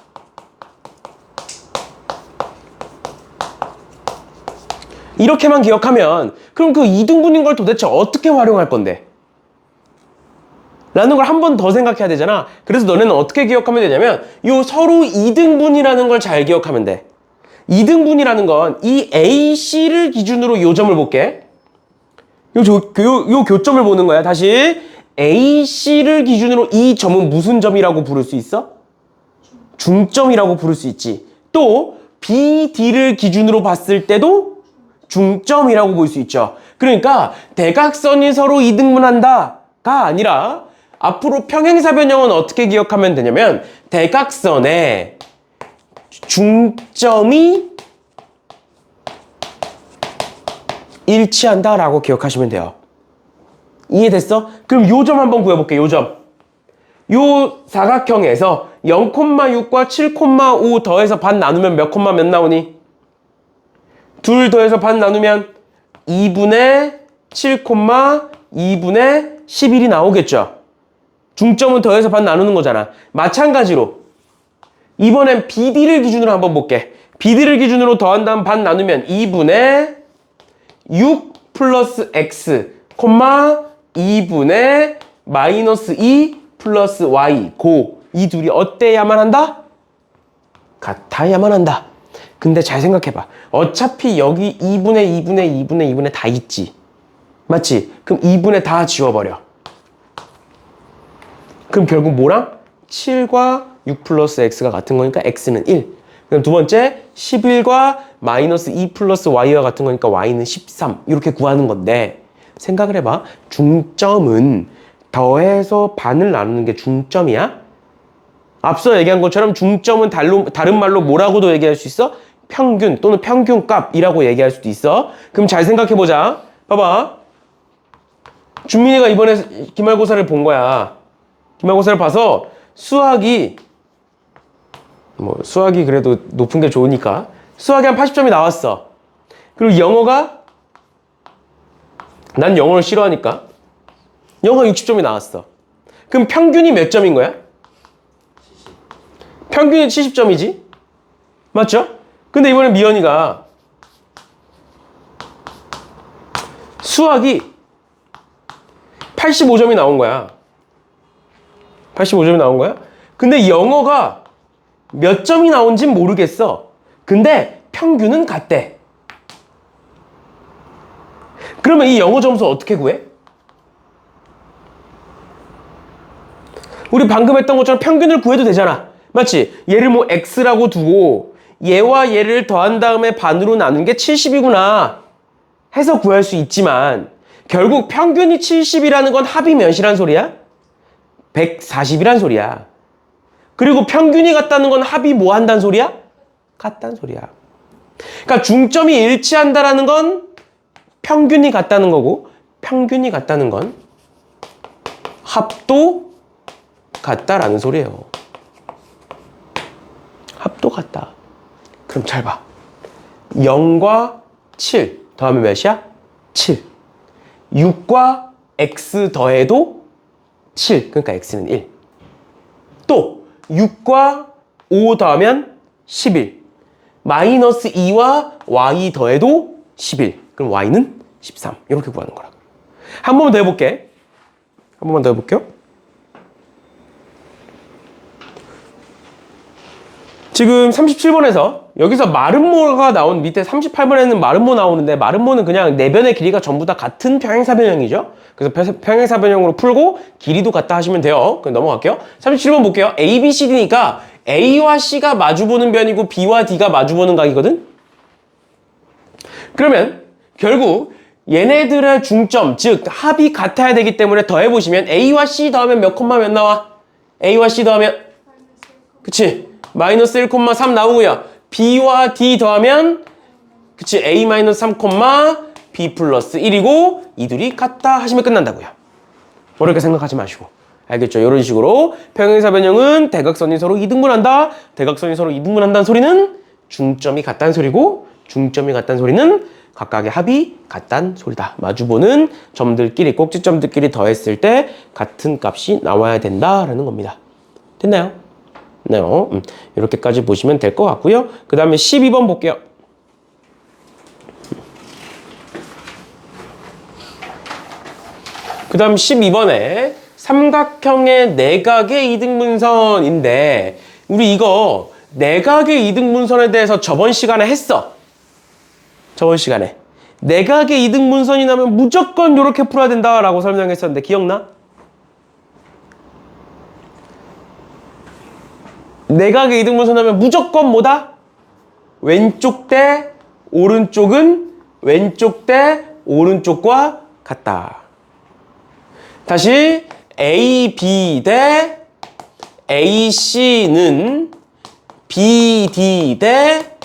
이렇게만 기억하면 그럼 그 2등분인 걸 도대체 어떻게 활용할 건데? 라는 걸 한 번 더 생각해야 되잖아. 그래서 너네는 어떻게 기억하면 되냐면 요 서로 2등분이라는 걸 잘 기억하면 돼. 2등분이라는 건 이 AC를 기준으로 요 점을 볼게. 요 교점을 보는 거야. 다시 AC를 기준으로 이 점은 무슨 점이라고 부를 수 있어? 중점이라고 부를 수 있지. 또 BD를 기준으로 봤을 때도 중점이라고 볼 수 있죠. 그러니까 대각선이 서로 2등분한다가 아니라 앞으로 평행사 변형은 어떻게 기억하면 되냐면 대각선의 중점이 일치한다라고 기억하시면 돼요. 이해됐어? 그럼 요 점 한번 구해볼게. 요 점. 요 사각형에서 0,6과 7,5 더해서 반 나누면 몇 나오니? 둘 더해서 반 나누면 2분의 7,2분의 11이 나오겠죠. 중점은 더해서 반 나누는 거잖아. 마찬가지로 이번엔 BD를 기준으로 한번 볼게. BD를 기준으로 더한 다음 반 나누면 2분의 6 플러스 X, 2분의 마이너스 2 플러스 Y, 이 둘이 어때야만 한다? 같아야만 한다. 근데 잘 생각해봐. 어차피 여기 2분의 다 있지. 맞지? 그럼 2분의 다 지워버려. 그럼 결국 뭐랑? 7과 6 플러스 X가 같은 거니까 X는 1. 그럼 두 번째 11과 마이너스 2 플러스 Y와 같은 거니까 Y는 13. 이렇게 구하는 건데 생각을 해봐. 중점은 더해서 반을 나누는 게 중점이야? 앞서 얘기한 것처럼 중점은 다른 말로 뭐라고도 얘기할 수 있어? 평균 또는 평균값이라고 얘기할 수도 있어. 그럼 잘 생각해보자. 봐봐. 준민이가 이번에 기말고사를 본 거야. 기말고사를 봐서 수학이 그래도 높은 게 좋으니까 수학이 한 80점이 나왔어. 그리고 영어가 난 영어를 싫어하니까 영어가 60점이 나왔어. 그럼 평균이 몇 점인 거야? 평균이 70점이지? 맞죠? 근데 이번에 미연이가 수학이 85점이 나온 거야. 85점이 나온 거야? 근데 영어가 몇 점이 나온진 모르겠어. 근데 평균은 같대. 그러면 이 영어 점수 어떻게 구해? 우리 방금 했던 것처럼 평균을 구해도 되잖아. 맞지? 얘를 뭐 X라고 두고 얘와 얘를 더한 다음에 반으로 나눈 게 70이구나 해서 구할 수 있지만 결국 평균이 70이라는 건 합이 몇이란 소리야? 140이란 소리야. 그리고 평균이 같다는 건 합이 뭐 한다는 소리야? 같다는 소리야. 그러니까 중점이 일치한다라는 건 평균이 같다는 거고 평균이 같다는 건 합도 같다라는 소리예요. 합도 같다. 그럼 잘 봐. 0과 7 더하면 몇이야? 7. 6과 X 더해도 7. 그러니까 X는 1. 또 6과 5 더하면 11. 마이너스 2와 Y 더해도 11. 그럼 Y는 13. 이렇게 구하는 거라고. 한 번만 더 해볼게. 한 번만 더 해볼게요. 지금 37번에서 여기서 마름모가 나온 밑에 38번에는 마름모 나오는데 마름모는 그냥 내변의 길이가 전부 다 같은 평행사변형이죠. 그래서 평행사변형으로 풀고 길이도 같다 하시면 돼요. 그럼 넘어갈게요. 37번 볼게요. A, B, C, D니까 A와 C가 마주보는 변이고 B와 D가 마주보는 각이거든. 그러면 결국 얘네들의 중점, 즉 합이 같아야 되기 때문에 더해보시면 A와 C 더하면 몇 콤마 몇 나와? A와 C 더하면 그치? 마이너스 1,3 나오고요. B와 D 더하면 그치? A 마이너스 3, B 플러스 1이고 이 둘이 같다 하시면 끝난다고요. 어렵게 생각하지 마시고. 알겠죠? 이런 식으로 평행사변형은 대각선이 서로 이등분한다. 대각선이 서로 이등분한다는 소리는 중점이 같다는 소리고 중점이 같다는 소리는 각각의 합이 같다는 소리다. 마주보는 점들끼리 꼭지점들끼리 더했을 때 같은 값이 나와야 된다라는 겁니다. 됐나요? 네, 이렇게까지 보시면 될 것 같고요. 그 다음에 12번 볼게요. 그 다음 12번에 삼각형의 내각의 이등분선인데 우리 이거 내각의 이등분선에 대해서 저번 시간에 했어. 저번 시간에 내각의 이등분선이 나면 무조건 이렇게 풀어야 된다라고 설명했었는데 기억나? 내각의 이등분선 하면 무조건 뭐다? 왼쪽 대 오른쪽은 왼쪽 대 오른쪽과 같다. 다시 AB 대 AC는 BD 대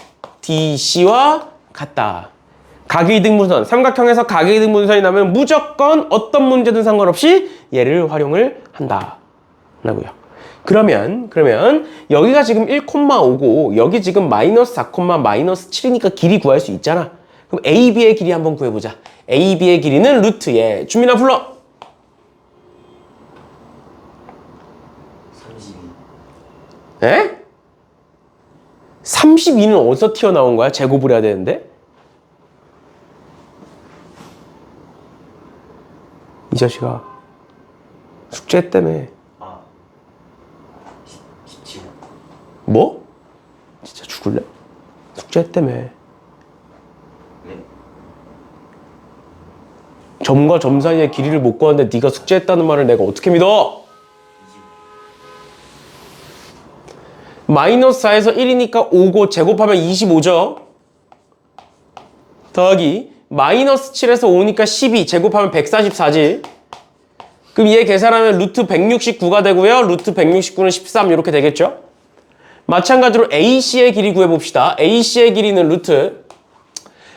DC와 같다. 각의 이등분선, 삼각형에서 각의 이등분선이 나면 무조건 어떤 문제든 상관없이 얘를 활용을 한다. 라고요. 그러면 여기가 지금 1,5고 여기 지금 마이너스 4, 마이너스 7이니까 길이 구할 수 있잖아. 그럼 AB의 길이 한번 구해보자. AB의 길이는 루트에 주민아 불러. 32. 에? 32는 어디서 튀어나온 거야? 제곱을 해야 되는데? 이 자식아 숙제했다며. 17. 뭐? 진짜 죽을래? 숙제했다며. 네? 점과 점 사이의 길이를 못 구하는데 네가 숙제했다는 말을 내가 어떻게 믿어? 마이너스 4에서 1이니까 5고 제곱하면 25죠. 더하기 마이너스 7에서 5니까 12 제곱하면 144지. 그럼 얘 계산하면 루트 169가 되고요. 루트 169는 13 이렇게 되겠죠. 마찬가지로 AC의 길이 구해봅시다. AC의 길이는 루트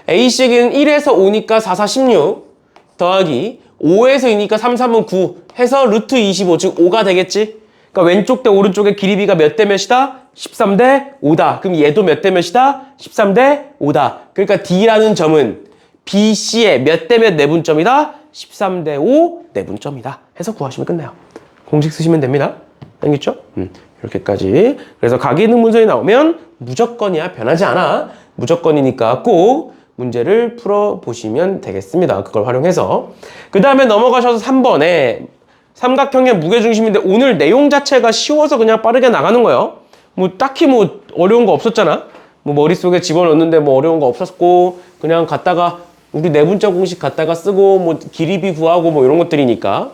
AC의 길이는 1에서 5니까 4, 4, 16 더하기 5에서 2니까 3, 3은 9 해서 루트 25 즉 5가 되겠지. 그러니까 왼쪽 대 오른쪽의 길이비가 몇 대 몇이다? 13 대 5다. 그럼 얘도 몇 대 몇이다? 13 대 5다. 그러니까 D라는 점은 BC의 몇 대 몇 내분점이다? 13 대 5 내분점이다. 해서 구하시면 끝나요. 공식 쓰시면 됩니다. 알겠죠? 이렇게까지. 그래서 각이등분선이 나오면 무조건이야. 변하지 않아. 무조건이니까 꼭 문제를 풀어보시면 되겠습니다. 그걸 활용해서. 그 다음에 넘어가셔서 3번에 삼각형의 무게중심인데 오늘 내용 자체가 쉬워서 그냥 빠르게 나가는 거예요. 뭐 딱히 뭐 어려운 거 없었잖아. 뭐 머릿속에 집어넣는데 뭐 어려운 거 없었고 그냥 갖다가 우리 내분자 공식 갖다가 쓰고 뭐 길이비 구하고 뭐 이런 것들이니까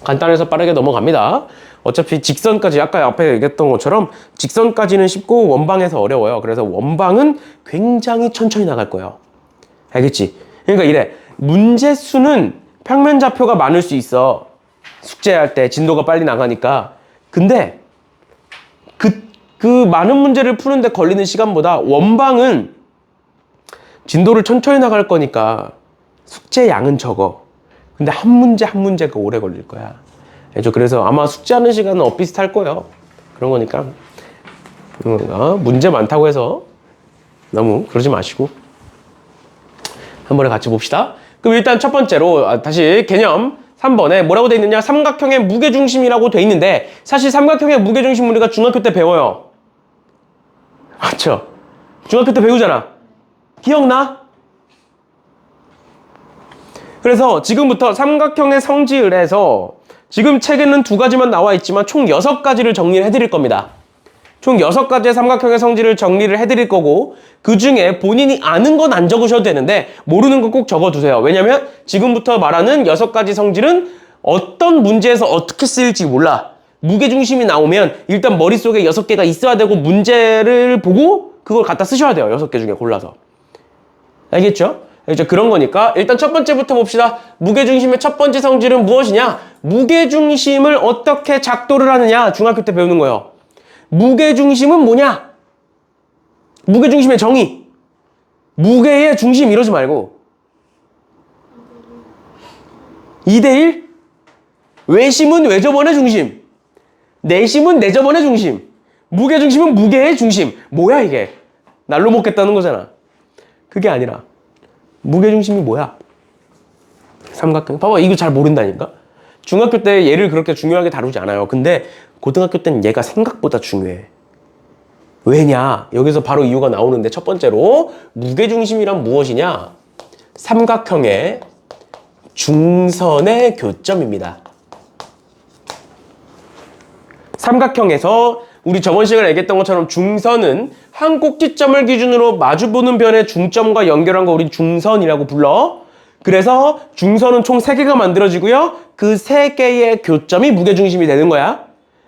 간단해서 빠르게 넘어갑니다. 어차피 직선까지 아까 앞에 얘기했던 것처럼 직선까지는 쉽고 원방에서 어려워요. 그래서 원방은 굉장히 천천히 나갈 거예요. 알겠지? 그러니까 이래. 문제 수는 평면 좌표가 많을 수 있어. 숙제할 때 진도가 빨리 나가니까. 근데 그 많은 문제를 푸는데 걸리는 시간보다 원방은 진도를 천천히 나갈 거니까 숙제 양은 적어. 근데 한 문제 한 문제가 오래 걸릴 거야. 그래서 아마 숙제하는 시간은 엇비슷할 거예요. 그런 거니까 문제 많다고 해서 너무 그러지 마시고 한 번에 같이 봅시다. 그럼 일단 첫 번째로 다시 개념 3번에 뭐라고 돼 있느냐? 삼각형의 무게중심이라고 돼 있는데 사실 삼각형의 무게중심 우리가 중학교 때 배워요. 맞죠? 중학교 때 배우잖아. 기억나? 그래서 지금부터 삼각형의 성질을 해서 지금 책에는 2가지만 나와 있지만 총 6가지를 정리를 해드릴 겁니다. 총 6가지의 삼각형의 성질을 정리를 해드릴 거고 그 중에 본인이 아는 건 안 적으셔도 되는데 모르는 건 꼭 적어두세요. 왜냐면 지금부터 말하는 6가지 성질은 어떤 문제에서 어떻게 쓰일지 몰라. 무게중심이 나오면 일단 머릿속에 6개가 있어야 되고 문제를 보고 그걸 갖다 쓰셔야 돼요. 6개 중에 골라서. 알겠죠? 그렇죠? 그런 거니까 일단 첫 번째부터 봅시다. 무게중심의 첫 번째 성질은 무엇이냐? 무게중심을 어떻게 작도를 하느냐? 중학교 때 배우는 거예요. 무게중심은 뭐냐? 무게중심의 정의. 무게의 중심 이러지 말고 2대1 외심은 외접원의 중심, 내심은 내접원의 중심, 무게중심은 무게의 중심. 뭐야 이게? 날로 먹겠다는 거잖아. 그게 아니라 무게중심이 뭐야? 삼각형. 봐봐, 이거 잘 모른다니까? 중학교 때 얘를 그렇게 중요하게 다루지 않아요. 근데 고등학교 때는 얘가 생각보다 중요해. 왜냐? 여기서 바로 이유가 나오는데 첫 번째로 무게중심이란 무엇이냐? 삼각형의 중선의 교점입니다. 삼각형에서 우리 저번 시간에 얘기했던 것처럼 중선은 한 꼭지점을 기준으로 마주보는 변의 중점과 연결한 거 우리 중선이라고 불러. 그래서 중선은 총 3개가 만들어지고요. 그 3개의 교점이 무게중심이 되는 거야.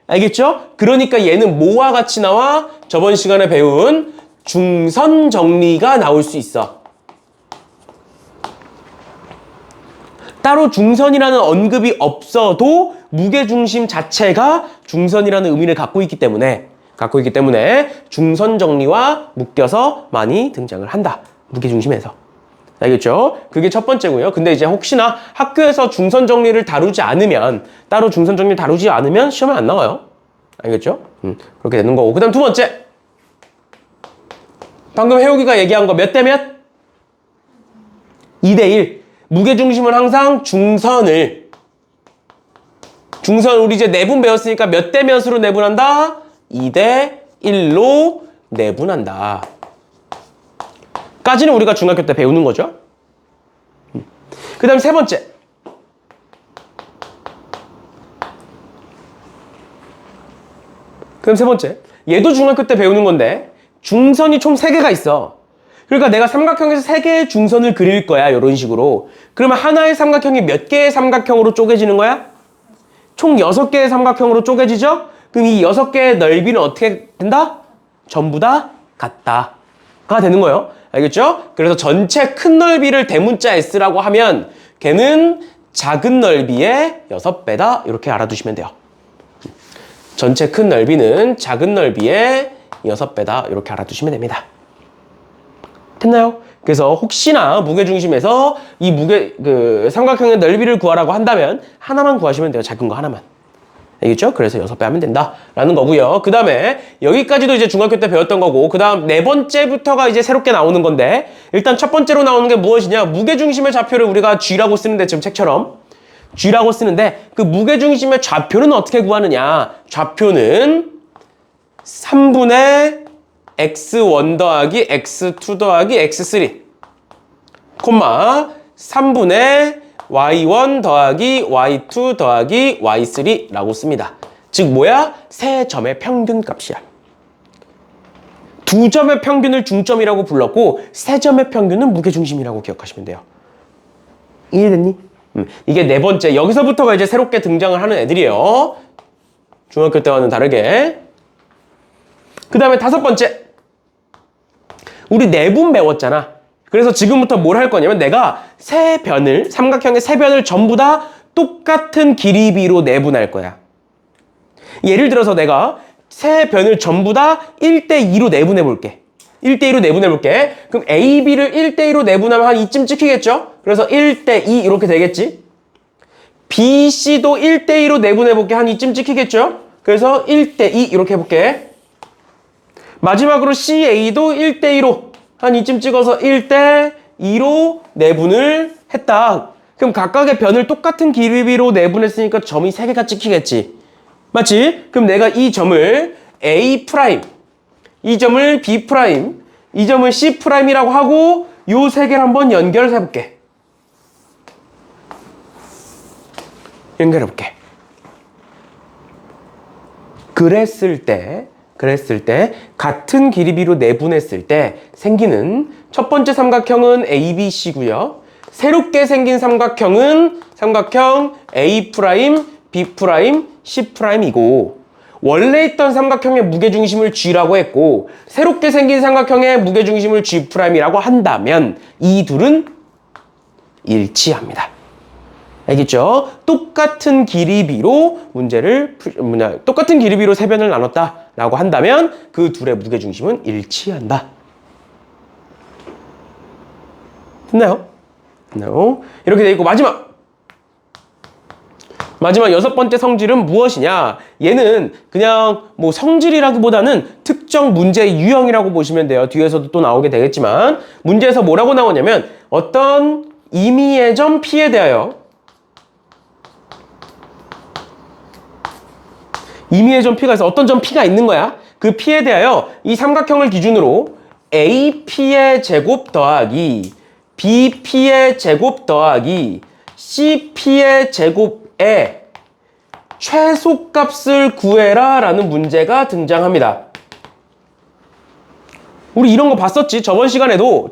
알겠죠? 그러니까 얘는 뭐와 같이 나와? 저번 시간에 배운 중선 정리가 나올 수 있어. 따로 중선이라는 언급이 없어도 무게중심 자체가 중선이라는 의미를 갖고 있기 때문에 중선 정리와 묶여서 많이 등장을 한다. 무게중심에서. 알겠죠? 그게 첫 번째고요. 근데 이제 혹시나 학교에서 중선 정리를 다루지 않으면, 따로 중선 정리를 다루지 않으면 시험에 안 나와요. 알겠죠? 그렇게 되는 거고. 그 다음 두 번째. 방금 혜옥이가 얘기한 거 몇 대 몇? 2대1. 무게중심은 항상 중선 우리 이제 내분 배웠으니까 몇 대 몇으로 내분한다? 2대1로 내분한다. 까지는 우리가 중학교 때 배우는 거죠. 그 다음 세 번째. 그럼 세 번째. 얘도 중학교 때 배우는 건데 중선이 총 3개가 있어. 그러니까 내가 삼각형에서 3개의 중선을 그릴 거야. 이런 식으로. 그러면 하나의 삼각형이 몇 개의 삼각형으로 쪼개지는 거야? 총 6개의 삼각형으로 쪼개지죠? 그럼 이 6개의 넓이는 어떻게 된다? 전부 다 같다가 되는 거예요. 알겠죠? 그래서 전체 큰 넓이를 대문자 S라고 하면 걔는 작은 넓이의 6배다. 이렇게 알아두시면 돼요. 전체 큰 넓이는 작은 넓이의 6배다. 이렇게 알아두시면 됩니다. 됐나요? 그래서 혹시나 무게중심에서 이 삼각형의 넓이를 구하라고 한다면 하나만 구하시면 돼요. 작은 거 하나만. 알겠죠? 그래서 6배 하면 된다라는 거고요. 그 다음에 여기까지도 이제 중학교 때 배웠던 거고, 그 다음 네 번째부터가 이제 새롭게 나오는 건데, 일단 첫 번째로 나오는 게 무엇이냐? 무게중심의 좌표를 우리가 G라고 쓰는데, 지금 책처럼 G라고 쓰는데, 그 무게중심의 좌표는 어떻게 구하느냐? 좌표는 3분의 x1 더하기 x2 더하기 x3 콤마 3분의 y1 더하기 y2 더하기 y3라고 씁니다. 즉 뭐야? 세 점의 평균 값이야. 두 점의 평균을 중점이라고 불렀고 세 점의 평균은 무게중심이라고 기억하시면 돼요. 이해됐니? 이게 네 번째. 여기서부터가 이제 새롭게 등장을 하는 애들이에요. 중학교 때와는 다르게. 그 다음에 다섯 번째. 우리 내분 배웠잖아. 그래서 지금부터 뭘 할 거냐면 내가 삼각형의 세 변을 전부 다 똑같은 길이비로 내분할 거야. 예를 들어서 내가 세 변을 전부 다 1대2로 내분해 볼게. 1대2로 내분해 볼게. 그럼 A, B를 1대2로 내분하면 한 이쯤 찍히겠죠? 그래서 1대2 이렇게 되겠지? B, C도 1대2로 내분해 볼게. 한 이쯤 찍히겠죠? 그래서 1대2 이렇게 해볼게. 마지막으로 C, A도 1대2로 한 이쯤 찍어서 1대2로 내분을 했다. 그럼 각각의 변을 똑같은 길이비로 내분했으니까 점이 3개가 찍히겠지. 맞지? 그럼 내가 이 점을 A', 이 점을 B', 이 점을 C'이라고 하고 요 3개를 한번 연결해 볼게. 연결해 볼게. 그랬을 때 그랬을 때 같은 길이비로 내분했을 때 생기는 첫 번째 삼각형은 ABC고요. 새롭게 생긴 삼각형은 삼각형 A', B', C'이고 원래 있던 삼각형의 무게중심을 G라고 했고 새롭게 생긴 삼각형의 무게중심을 G'이라고 한다면 이 둘은 일치합니다. 알겠죠? 똑같은 길이비로 똑같은 길이비로 세변을 나눴다라고 한다면 그 둘의 무게중심은 일치한다. 됐나요? 됐나요? 이렇게 돼 있고 마지막 여섯 번째 성질은 무엇이냐? 얘는 그냥 뭐 성질이라기보다는 특정 문제의 유형이라고 보시면 돼요. 뒤에서도 또 나오게 되겠지만 문제에서 뭐라고 나오냐면 어떤 임의의 점 P에 대하여 임의의 점 P가 있어. 어떤 점 P가 있는 거야. 그 P에 대하여 이 삼각형을 기준으로 AP의 제곱 더하기 BP의 제곱 더하기 CP의 제곱의 최소값을 구해라 라는 문제가 등장합니다. 우리 이런 거 봤었지. 저번 시간에도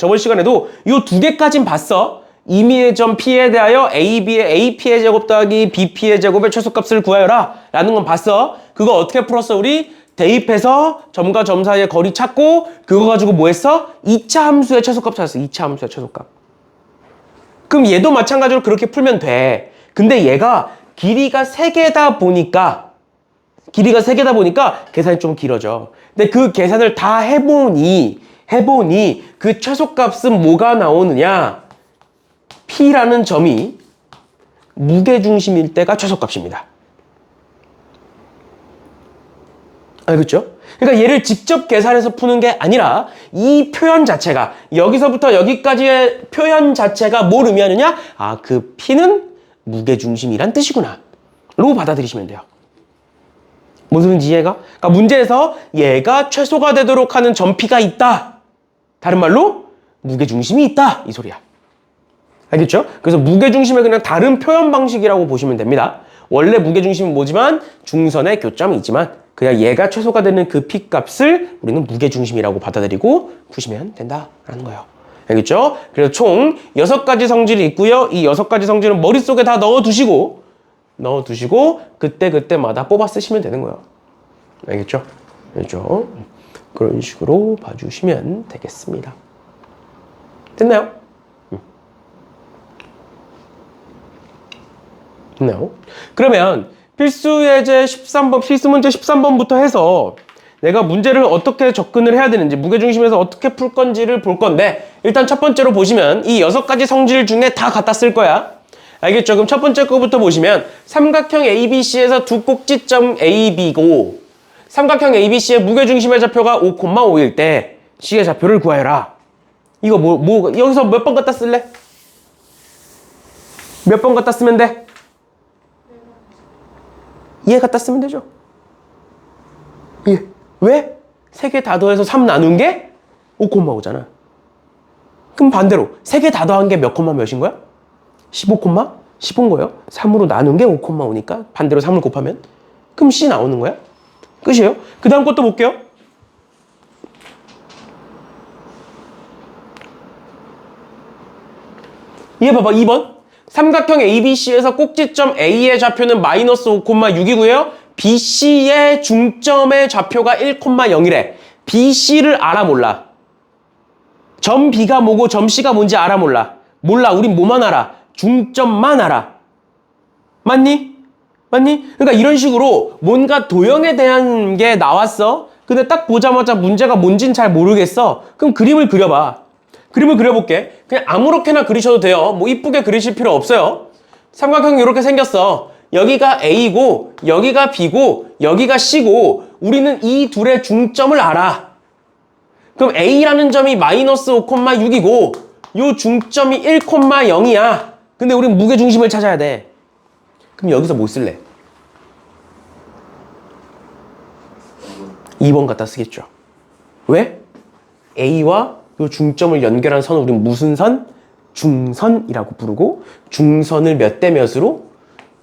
이 두 개까진 봤어. 임의의 점 P에 대하여 AP의 제곱 더하기 BP의 제곱의 최소값을 구하여라 라는 건 봤어. 그거 어떻게 풀었어 우리? 대입해서 점과 점 사이의 거리 찾고 그거 가지고 뭐 했어? 2차 함수의 최소값 찾았어. 2차 함수의 최소값. 그럼 얘도 마찬가지로 그렇게 풀면 돼. 근데 얘가 길이가 3개다 보니까 계산이 좀 길어져. 근데 그 계산을 다 해보니 그 최소값은 뭐가 나오느냐? P라는 점이 무게중심일 때가 최소값입니다. 알겠죠? 그러니까 얘를 직접 계산해서 푸는 게 아니라 이 표현 자체가 여기서부터 여기까지의 표현 자체가 뭘 의미하느냐? 아, 그 P는 무게중심이란 뜻이구나 로 받아들이시면 돼요. 무슨 이해가? 그러니까 문제에서 얘가 최소가 되도록 하는 점 P가 있다. 다른 말로 무게중심이 있다. 이 소리야. 알겠죠? 그래서 무게중심의 그냥 다른 표현 방식이라고 보시면 됩니다. 원래 무게중심은 뭐지만 중선의 교점이지만 그냥 얘가 최소가 되는 그 P값을 우리는 무게중심이라고 받아들이고 푸시면 된다라는 거예요. 알겠죠? 그래서 총 6가지 성질이 있고요. 이 6가지 성질은 머릿속에 다 넣어두시고 그때마다 뽑아 쓰시면 되는 거예요. 알겠죠? 알겠죠? 그런 식으로 봐주시면 되겠습니다. 됐나요? 됐나요? 그러면 필수 문제 13번부터 해서 내가 문제를 어떻게 접근을 해야 되는지 무게중심에서 어떻게 풀 건지를 볼 건데 일단 첫 번째로 보시면 이 6가지 성질 중에 다 갖다 쓸 거야. 알겠죠? 그럼 첫 번째 거부터 보시면 삼각형 ABC에서 두 꼭지점 AB고 삼각형 ABC의 무게중심의 좌표가 5,5일 때 C의 좌표를 구하여라. 이거 여기서 몇 번 갖다 쓸래? 몇 번 갖다 쓰면 돼? 얘 갖다 쓰면 되죠. 왜? 3개 다 더해서 3 나눈 게 5,5잖아. 그럼 반대로 3개 다 더한 게 몇 콤마 몇인 거야? 15인 거예요. 3으로 나눈 게 5,5니까 반대로 3을 곱하면 그럼 C 나오는 거야. 끝이에요. 그 다음 것도 볼게요. 얘 봐봐. 2번. 삼각형 ABC에서 꼭지점 A의 좌표는 마이너스 5,6이고요. BC의 중점의 좌표가 1,0이래. BC를 알아 몰라? 점 B가 뭐고 점 C가 뭔지 알아 몰라? 몰라. 우린 뭐만 알아? 중점만 알아. 맞니? 그러니까 이런 식으로 뭔가 도형에 대한 게 나왔어. 근데 딱 보자마자 문제가 뭔진 잘 모르겠어. 그럼 그림을 그려봐. 그림을 그려볼게. 그냥 아무렇게나 그리셔도 돼요. 뭐 이쁘게 그리실 필요 없어요. 삼각형이 이렇게 생겼어. 여기가 A고 여기가 B고 여기가 C고 우리는 이 둘의 중점을 알아. 그럼 A라는 점이 마이너스 5,6이고 요 중점이 1,0이야. 근데 우린 무게중심을 찾아야 돼. 그럼 여기서 뭐 쓸래? 2번 갖다 쓰겠죠. 왜? A와 요 중점을 연결한 선을 우리는 무슨 선? 중선이라고 부르고 중선을 몇 대 몇으로?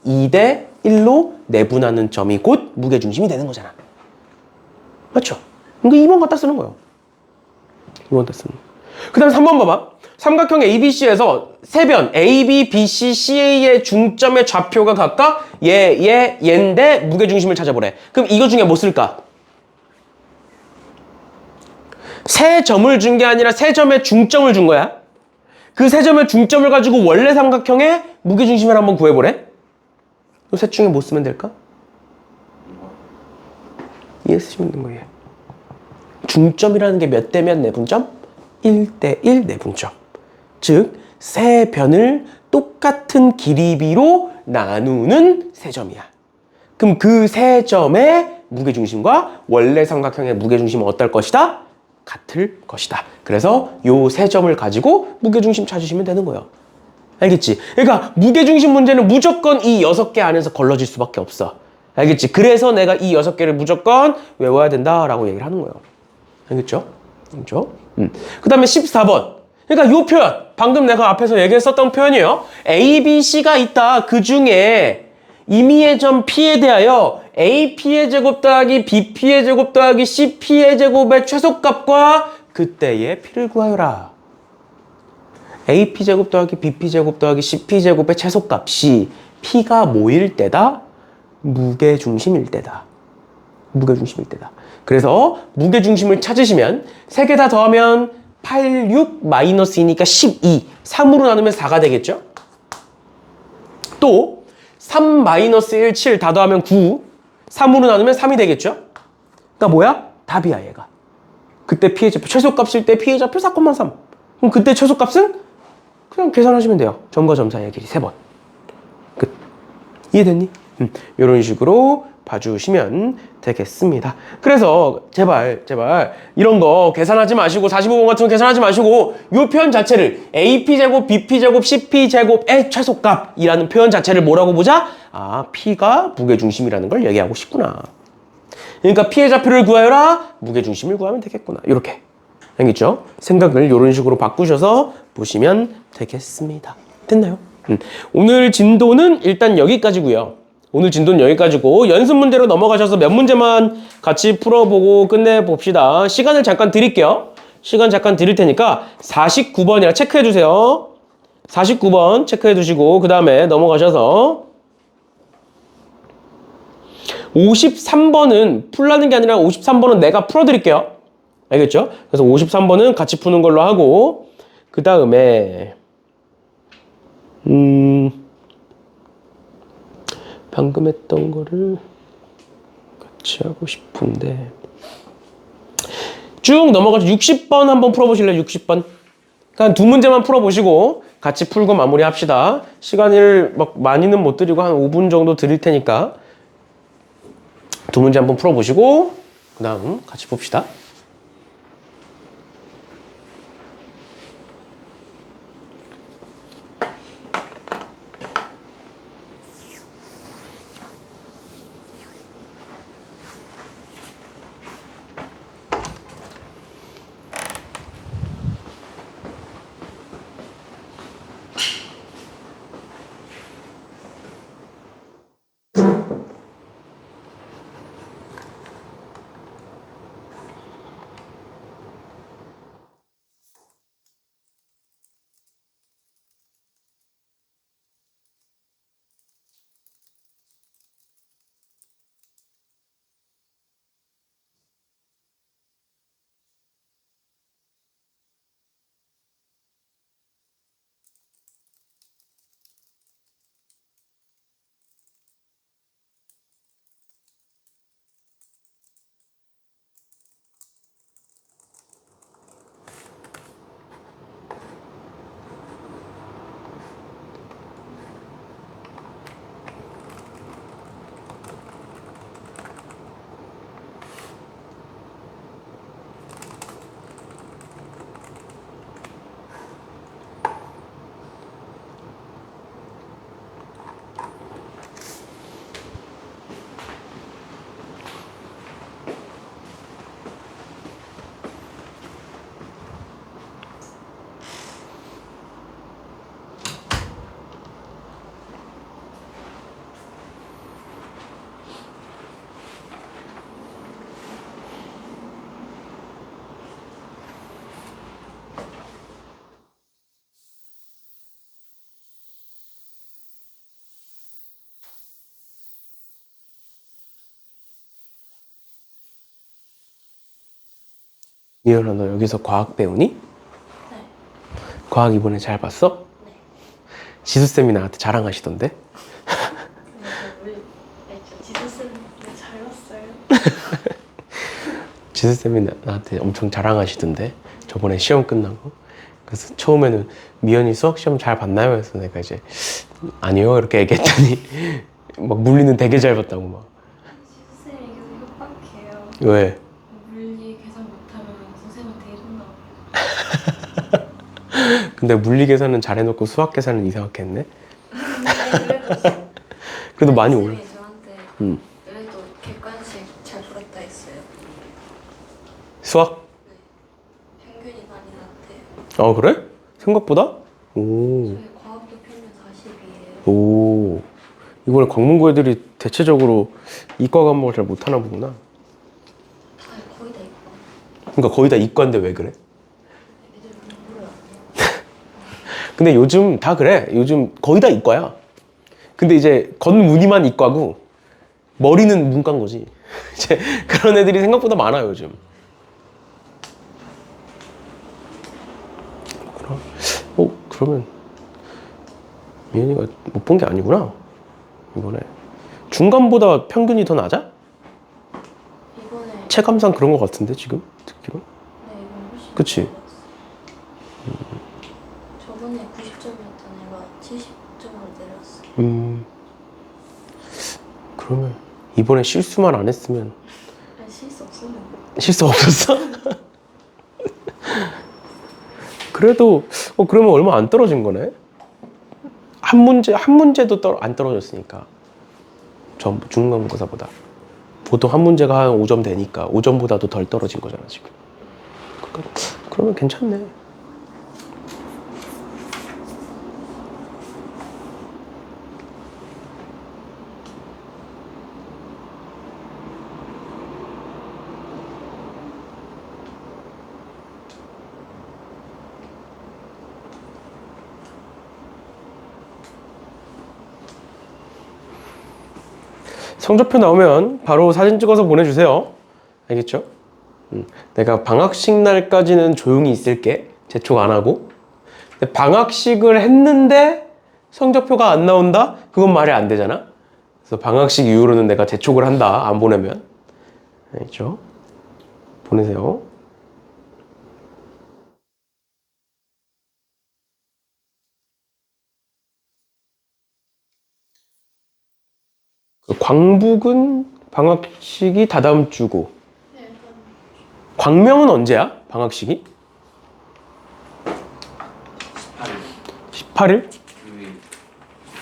2대 1로 내분하는 점이 곧 무게중심이 되는 거잖아. 맞죠? 그러니까 2번 갖다 쓰는 거예요. 2번 갖다 쓰는 거예요. 그 다음에 3번 봐봐. 삼각형 ABC에서 세 변 A, B, B, C, CA의 중점의 좌표가 각각 얘인데 무게중심을 찾아보래. 그럼 이거 중에 뭐 쓸까? 세 점을 준 게 아니라 세 점의 중점을 준 거야. 그 세 점의 중점을 가지고 원래 삼각형의 무게중심을 한번 구해보래. 이 셋 중에 뭐 쓰면 될까? 얘 쓰시면 되는 거예요. 중점이라는 게 몇 대 몇 내분점? 1대1 내분점. 즉, 세 변을 똑같은 길이비로 나누는 세 점이야. 그럼 그 세 점의 무게중심과 원래 삼각형의 무게중심은 어떨 것이다? 같을 것이다. 그래서 요 세 점을 가지고 무게중심 찾으시면 되는 거예요. 알겠지? 그러니까 무게중심 문제는 무조건 이 6개 안에서 걸러질 수밖에 없어. 알겠지? 그래서 내가 이 6개를 무조건 외워야 된다라고 얘기를 하는 거예요. 알겠죠? 알겠죠? 그 다음에 14번. 그러니까 요 표현. 방금 내가 앞에서 얘기했었던 표현이에요. A, B, C가 있다. 그 중에 임의의 점 P에 대하여 AP의 제곱 더하기 BP의 제곱 더하기 CP의 제곱의 최소값과 그때의 P를 구하여라. AP 제곱 더하기 BP 제곱 더하기 CP 제곱의 최소값이 P가 뭐일 때다? 무게중심일 때다. 무게중심일 때다. 그래서 무게중심을 찾으시면 3개 다 더하면 8, 6, 마이너스 2니까 12. 3으로 나누면 4가 되겠죠? 또 3, 마이너스 1, 7 다 더하면 9. 3으로 나누면 3이 되겠죠? 그러니까 뭐야? 답이야 얘가. 그때 P의 좌표, 최소값일 때 P의 좌표 4,3. 그럼 그때 최소값은 그냥 계산하시면 돼요. 점과 점 사이의 길이 3번. 끝. 이해됐니? 이런 식으로 봐주시면 되겠습니다. 그래서 제발 이런 거 계산하지 마시고 45번 같은 거 계산하지 마시고 이 표현 자체를 AP제곱, BP제곱, CP제곱의 최소값이라는 표현 자체를 뭐라고 보자? 아, P가 무게중심이라는 걸 얘기하고 싶구나. 그러니까 P의 좌표를 구하여라, 무게중심을 구하면 되겠구나. 이렇게. 알겠죠? 생각을 이런 식으로 바꾸셔서 보시면 되겠습니다. 됐나요? 오늘 진도는 일단 여기까지고요. 오늘 진도는 여기까지고 연습 문제로 넘어가셔서 몇 문제만 같이 풀어보고 끝내봅시다. 시간을 잠깐 드릴게요. 시간 잠깐 드릴 테니까 49번이라 체크해 주세요. 49번 체크해 두시고 그 다음에 넘어가셔서 53번은 풀라는 게 아니라 53번은 내가 풀어드릴게요. 알겠죠? 그래서 53번은 같이 푸는 걸로 하고 그 다음에 방금 했던 거를 같이 하고 싶은데 쭉 넘어가서 60번 한번 풀어보실래요? 60번. 그러니까 두 문제만 풀어보시고 같이 풀고 마무리합시다. 시간을 막 많이는 못 드리고 한 5분 정도 드릴 테니까 두 문제 한번 풀어보시고 그 다음 같이 봅시다. 미연아, 너 여기서 과학 배우니? 네. 과학 이번에 잘 봤어? 네. 지수쌤이 나한테 자랑하시던데? 지수쌤 잘 봤어요. 지수쌤이 나한테 엄청 자랑하시던데? 저번에 시험 끝나고. 그래서 처음에는 미연이 수학 시험 잘 봤나요? 그래서 내가 이제 아니요 이렇게 얘기했더니 막 물리는 되게 잘 봤다고 막. 지수쌤이 계속 협박해요. 왜? 물리 계산 못하면 선생님한테 이른다고. 근데 물리 계산은 잘해놓고 수학 계산은 이상하게 했네? 그래도 그래도 많이 올라. 선생님이 저한테 응. 그래도 객관식 잘 풀었다 했어요. 수학? 평균이 많이 낮대요. 그래? 생각보다? 오. 저희 과학도 평균 40이에요. 오. 이번에 광문고 애들이 대체적으로 이과 과목을 잘 못하나 보구나. 다 거의 다 있고. 그러니까 거의 다 이과인데 왜 그래? 애들 몰라요. 근데 요즘 다 그래. 요즘 거의 다 이과야. 근데 이제 겉무늬만 이과고 머리는 문과인 거지. 이제 그런 애들이 생각보다 많아요, 요즘. 그러면 미연이가 못 본 게 아니구나. 이번에 중간보다 평균이 더 낮아? 이번에 체감상 그런 것 같은데 지금 듣기로. 네, 이번 훨씬 그치? 나았어요. 저번에 90점이었던 애가 70점으로 내렸어요. 그러면 이번에 실수만 안 했으면. 아니, 실수 없으면 실수 없었어? 그래도 그러면 얼마 안 떨어진 거네. 한 문제도 안 떨어졌으니까. 전부 중간고사보다. 보통 한 문제가 한 5점 되니까 5점보다도 덜 떨어진 거잖아 지금. 그러면 괜찮네. 성적표 나오면 바로 사진 찍어서 보내주세요. 알겠죠? 내가 방학식 날까지는 조용히 있을게. 재촉 안 하고. 근데 방학식을 했는데 성적표가 안 나온다? 그건 말이 안 되잖아. 그래서 방학식 이후로는 내가 재촉을 한다. 안 보내면. 알겠죠? 보내세요. 광북은 방학식이 다다음 주고. 네, 광명은 언제야? 방학식이? 18일? 교육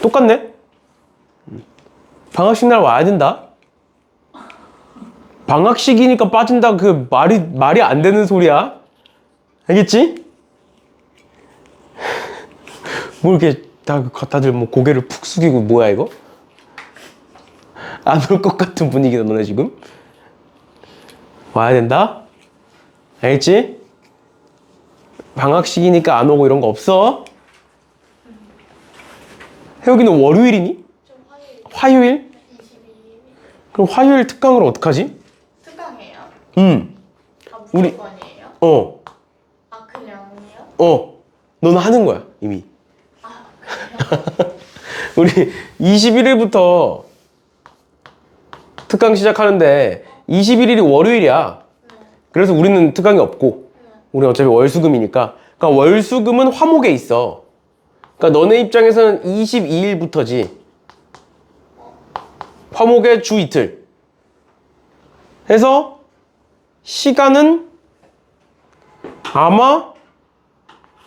똑같네? 방학식 날 와야 된다? 방학식이니까 빠진다 그 말이 안 되는 소리야. 알겠지? 뭐 이렇게 다들 뭐 고개를 푹 숙이고 뭐야 이거? 안 올 것 같은 분위기다 너네 지금? 와야 된다? 알겠지? 방학식이니까 안 오고 이런 거 없어? 혜욱이는 월요일이니? 좀 화요일? 22일 그럼 화요일 특강을 어떡하지? 특강이에요? 아, 우리- 무조건이에요? 어, 아, 그냥이요? 너는 하는 거야 이미. 아, 그래요? 우리 21일부터 특강 시작하는데 21일이 월요일이야. 네. 그래서 우리는 특강이 없고 우리 어차피 월수금이니까. 그러니까 월수금은 화목에 있어. 그러니까 너네 입장에서는 22일부터지. 화목의 주 이틀. 해서 시간은 아마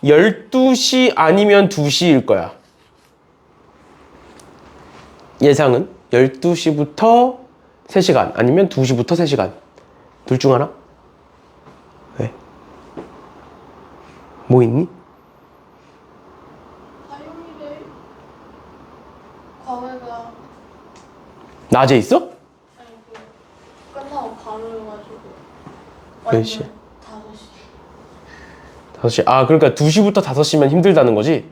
12시 아니면 2시일 거야. 예상은 12시부터 3시간 아니면 2시부터 3시간 둘 중 하나? 왜? 뭐 있니? 화요일에 과외가 낮에 있어? 아니 끝나고 바로 해가지고 몇 시야? 5시 5시. 아, 그러니까 2시부터 5시면 힘들다는 거지?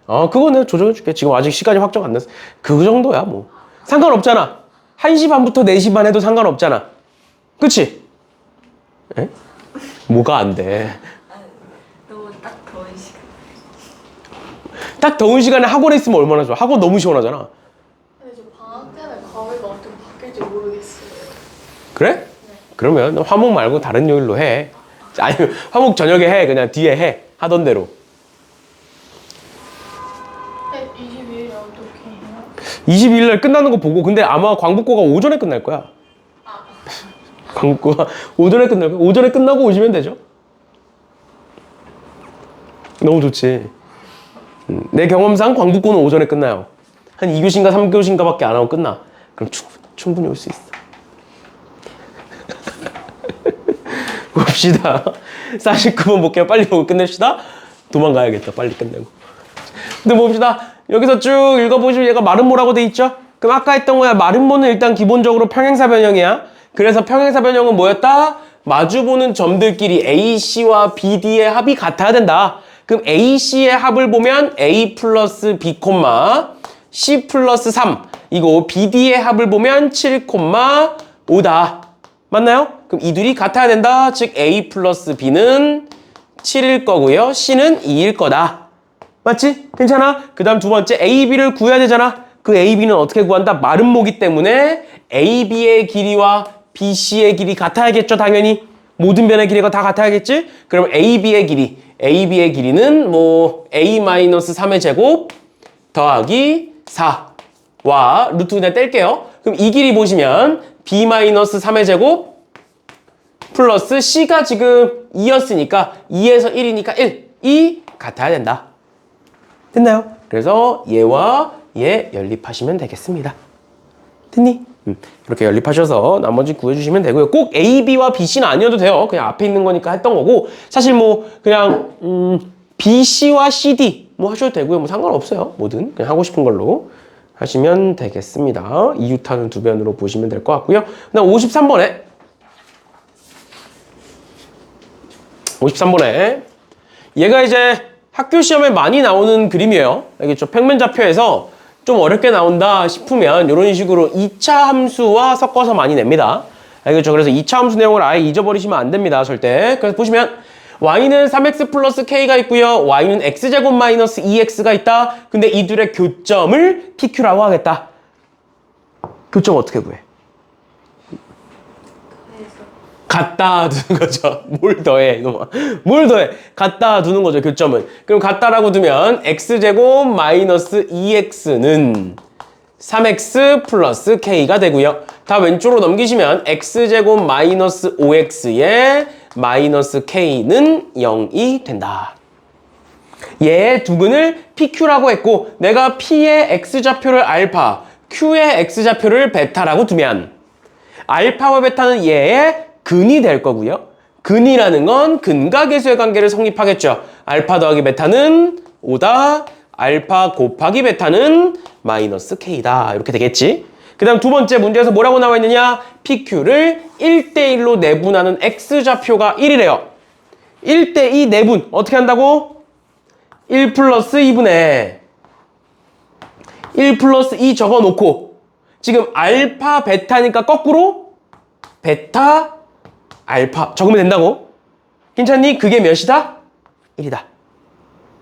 그거 내가 조정해줄게. 지금 아직 시간이 확정 안 났어. 그 정도야 뭐. 상관없잖아. 1시 반부터 4시 반 해도 상관없잖아. 그치? 에? 뭐가 안 돼? 너무 딱 더운 시간. 딱 더운 시간에 학원에 있으면 얼마나 좋아. 학원 너무 시원하잖아. 근데 저 방학 때문에 과외가 어떻게 바뀔지 모르겠어요. 그래? 그러면 너 화목 말고 다른 요일로 해. 아니면 화목 저녁에 해. 그냥 뒤에 해. 하던 대로. 22일에 어떻게 해요? 22일 날 끝나는 거 보고. 근데 아마 광복고가 오전에 끝날 거야. 광복고가 오전에 끝날 거야. 오전에 끝나고 오시면 되죠. 너무 좋지. 내 경험상 광복고는 오전에 끝나요. 한 2교시인가 3교시인가밖에 안 하고 끝나. 그럼 충분히 올 수 있어. 봅시다. 49번 볼게요. 빨리 보고 끝냅시다. 도망가야겠다. 빨리 끝내고. 근데 봅시다. 여기서 쭉 읽어보시면 얘가 마름모라고 돼 있죠? 그럼 아까 했던 거야. 마름모는 일단 기본적으로 평행사 변형이야. 그래서 평행사 변형은 뭐였다? 마주보는 점들끼리 AC와 BD의 합이 같아야 된다. 그럼 AC의 합을 보면 A 플러스 B, C 플러스 3. 이거 BD의 합을 보면 7, 5다. 맞나요? 그럼 이 둘이 같아야 된다. 즉 A 플러스 B는 7일 거고요. C는 2일 거다. 맞지? 괜찮아? 그 다음 두 번째 AB를 구해야 되잖아. 그 AB는 어떻게 구한다? 마름모기 때문에 AB의 길이와 BC의 길이 같아야겠죠. 당연히. 모든 변의 길이가 다 같아야겠지? 그럼 AB의 길이는 뭐 A-3의 제곱 더하기 4와 루트 그냥 뗄게요. 그럼 이 길이 보시면 B-3의 제곱 플러스 C가 지금 2였으니까 2에서 1이니까 1. 이 같아야 된다. 됐나요? 그래서 얘와 얘 연립하시면 되겠습니다. 됐니? 이렇게 연립하셔서 나머지 구해주시면 되고요. 꼭 A, B와 B, C는 아니어도 돼요. 그냥 앞에 있는 거니까 했던 거고 사실 뭐 그냥 B, C와 C, D 뭐 하셔도 되고요. 뭐 상관없어요. 뭐든 그냥 하고 싶은 걸로 하시면 되겠습니다. 이유타는 두 변으로 보시면 될 것 같고요. 그다음 53번에 얘가 이제 학교 시험에 많이 나오는 그림이에요. 알겠죠? 평면좌표에서 좀 어렵게 나온다 싶으면 이런 식으로 2차 함수와 섞어서 많이 냅니다. 알겠죠? 그래서 2차 함수 내용을 아예 잊어버리시면 안 됩니다. 절대. 그래서 보시면 y는 3x 플러스 k가 있고요. y는 x제곱 마이너스 2x가 있다. 근데 이 둘의 교점을 pq라고 하겠다. 교점 어떻게 구해? 갖다 두는 거죠. 뭘 더해, 이놈아. 뭘 더해? 갖다 두는 거죠, 교점은. 그럼 갖다라고 두면 x제곱 마이너스 2x는 3x 플러스 k가 되고요. 다 왼쪽으로 넘기시면 x제곱 마이너스 5x에 마이너스 k는 0이 된다. 얘의 두근을 pq라고 했고 내가 p의 x좌표를 알파, q의 x좌표를 베타라고 두면 알파와 베타는 얘의 근이 될 거고요. 근이라는 건 근과 계수의 관계를 성립하겠죠. 알파 더하기 베타는 5다. 알파 곱하기 베타는 마이너스 k다. 이렇게 되겠지. 그 다음 두 번째 문제에서 뭐라고 나와 있느냐? PQ를 1대1로 내분하는 x좌표가 1이래요. 1대2 내분 어떻게 한다고? 1 플러스 2분의 1 플러스 2 적어놓고 지금 알파 베타니까 거꾸로 베타 알파 적으면 된다고? 괜찮니? 그게 몇이다? 1이다.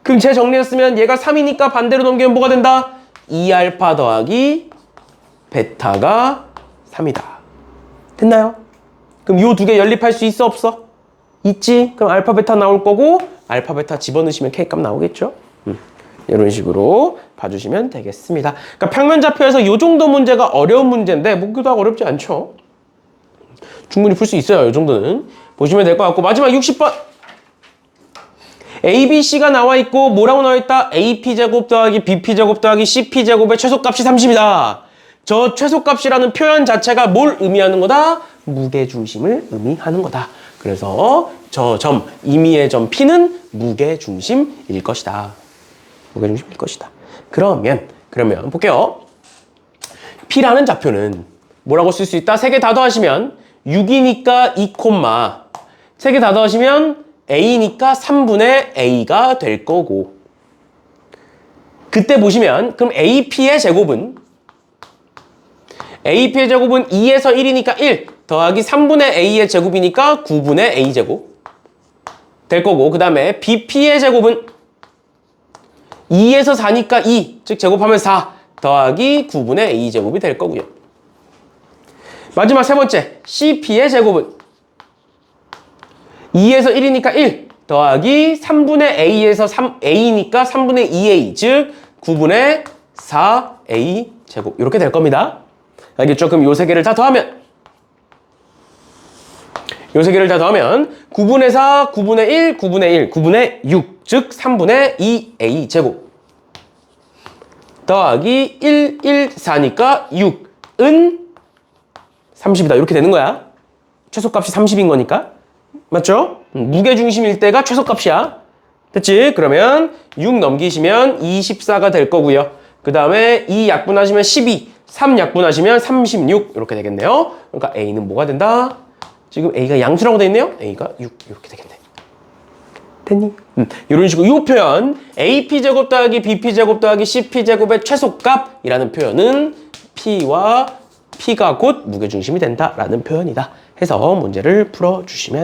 그럼 재정리했으면 얘가 3이니까 반대로 넘기면 뭐가 된다? 2알파 더하기 베타가 3이다. 됐나요? 그럼 요 두 개 연립할 수 있어 없어? 있지? 그럼 알파 베타 나올 거고 알파 베타 집어넣으시면 K값 나오겠죠? 이런 식으로 봐주시면 되겠습니다. 그러니까 평면좌표에서 요 정도 문제가 어려운 문제인데 뭐 그닥 어렵지 않죠? 충분히 풀 수 있어요. 이 정도는. 보시면 될 것 같고 마지막 60번. ABC가 나와 있고 뭐라고 나와 있다? AP제곱 더하기 BP제곱 더하기 CP제곱의 최소값이 30이다. 저 최소값이라는 표현 자체가 뭘 의미하는 거다? 무게중심을 의미하는 거다. 그래서 저 점, 임의의 점 P는 무게중심일 것이다. 무게중심일 것이다. 그러면 볼게요. P라는 좌표는 뭐라고 쓸 수 있다? 세 개 다 더하시면 6이니까 2, 3개 다 더하시면 A니까 3분의 A가 될 거고 그때 보시면 그럼 AP의 제곱은 2에서 1이니까 1 더하기 3분의 A의 제곱이니까 9분의 A제곱 될 거고, 그 다음에 BP의 제곱은 2에서 4니까 2, 즉 제곱하면 4 더하기 9분의 A제곱이 될 거고요. 마지막 세 번째, CP의 제곱은 2에서 1이니까 1 더하기 3분의 A에서 3A니까 3분의 2A, 즉 9분의 4A 제곱 이렇게 될 겁니다. 알겠죠? 그럼 요 세 개를 다 더하면 9분의 4, 9분의 1, 9분의 1, 9분의 6, 즉 3분의 2A 제곱 더하기 1, 1, 4니까 6은 30이다. 이렇게 되는 거야. 최소값이 30인 거니까. 맞죠? 무게중심일 때가 최소값이야. 됐지? 그러면 6 넘기시면 24가 될 거고요. 그 다음에 2 약분하시면 12, 3 약분하시면 36 이렇게 되겠네요. 그러니까 A는 뭐가 된다? 지금 A가 양수라고 돼 있네요. A가 6 이렇게 되겠네. 됐니? 이런 식으로 이 표현 AP제곱 더하기 BP제곱 더하기 CP제곱의 최소값이라는 표현은 P와 P가 곧 무게중심이 된다라는 표현이다 해서 문제를 풀어주시면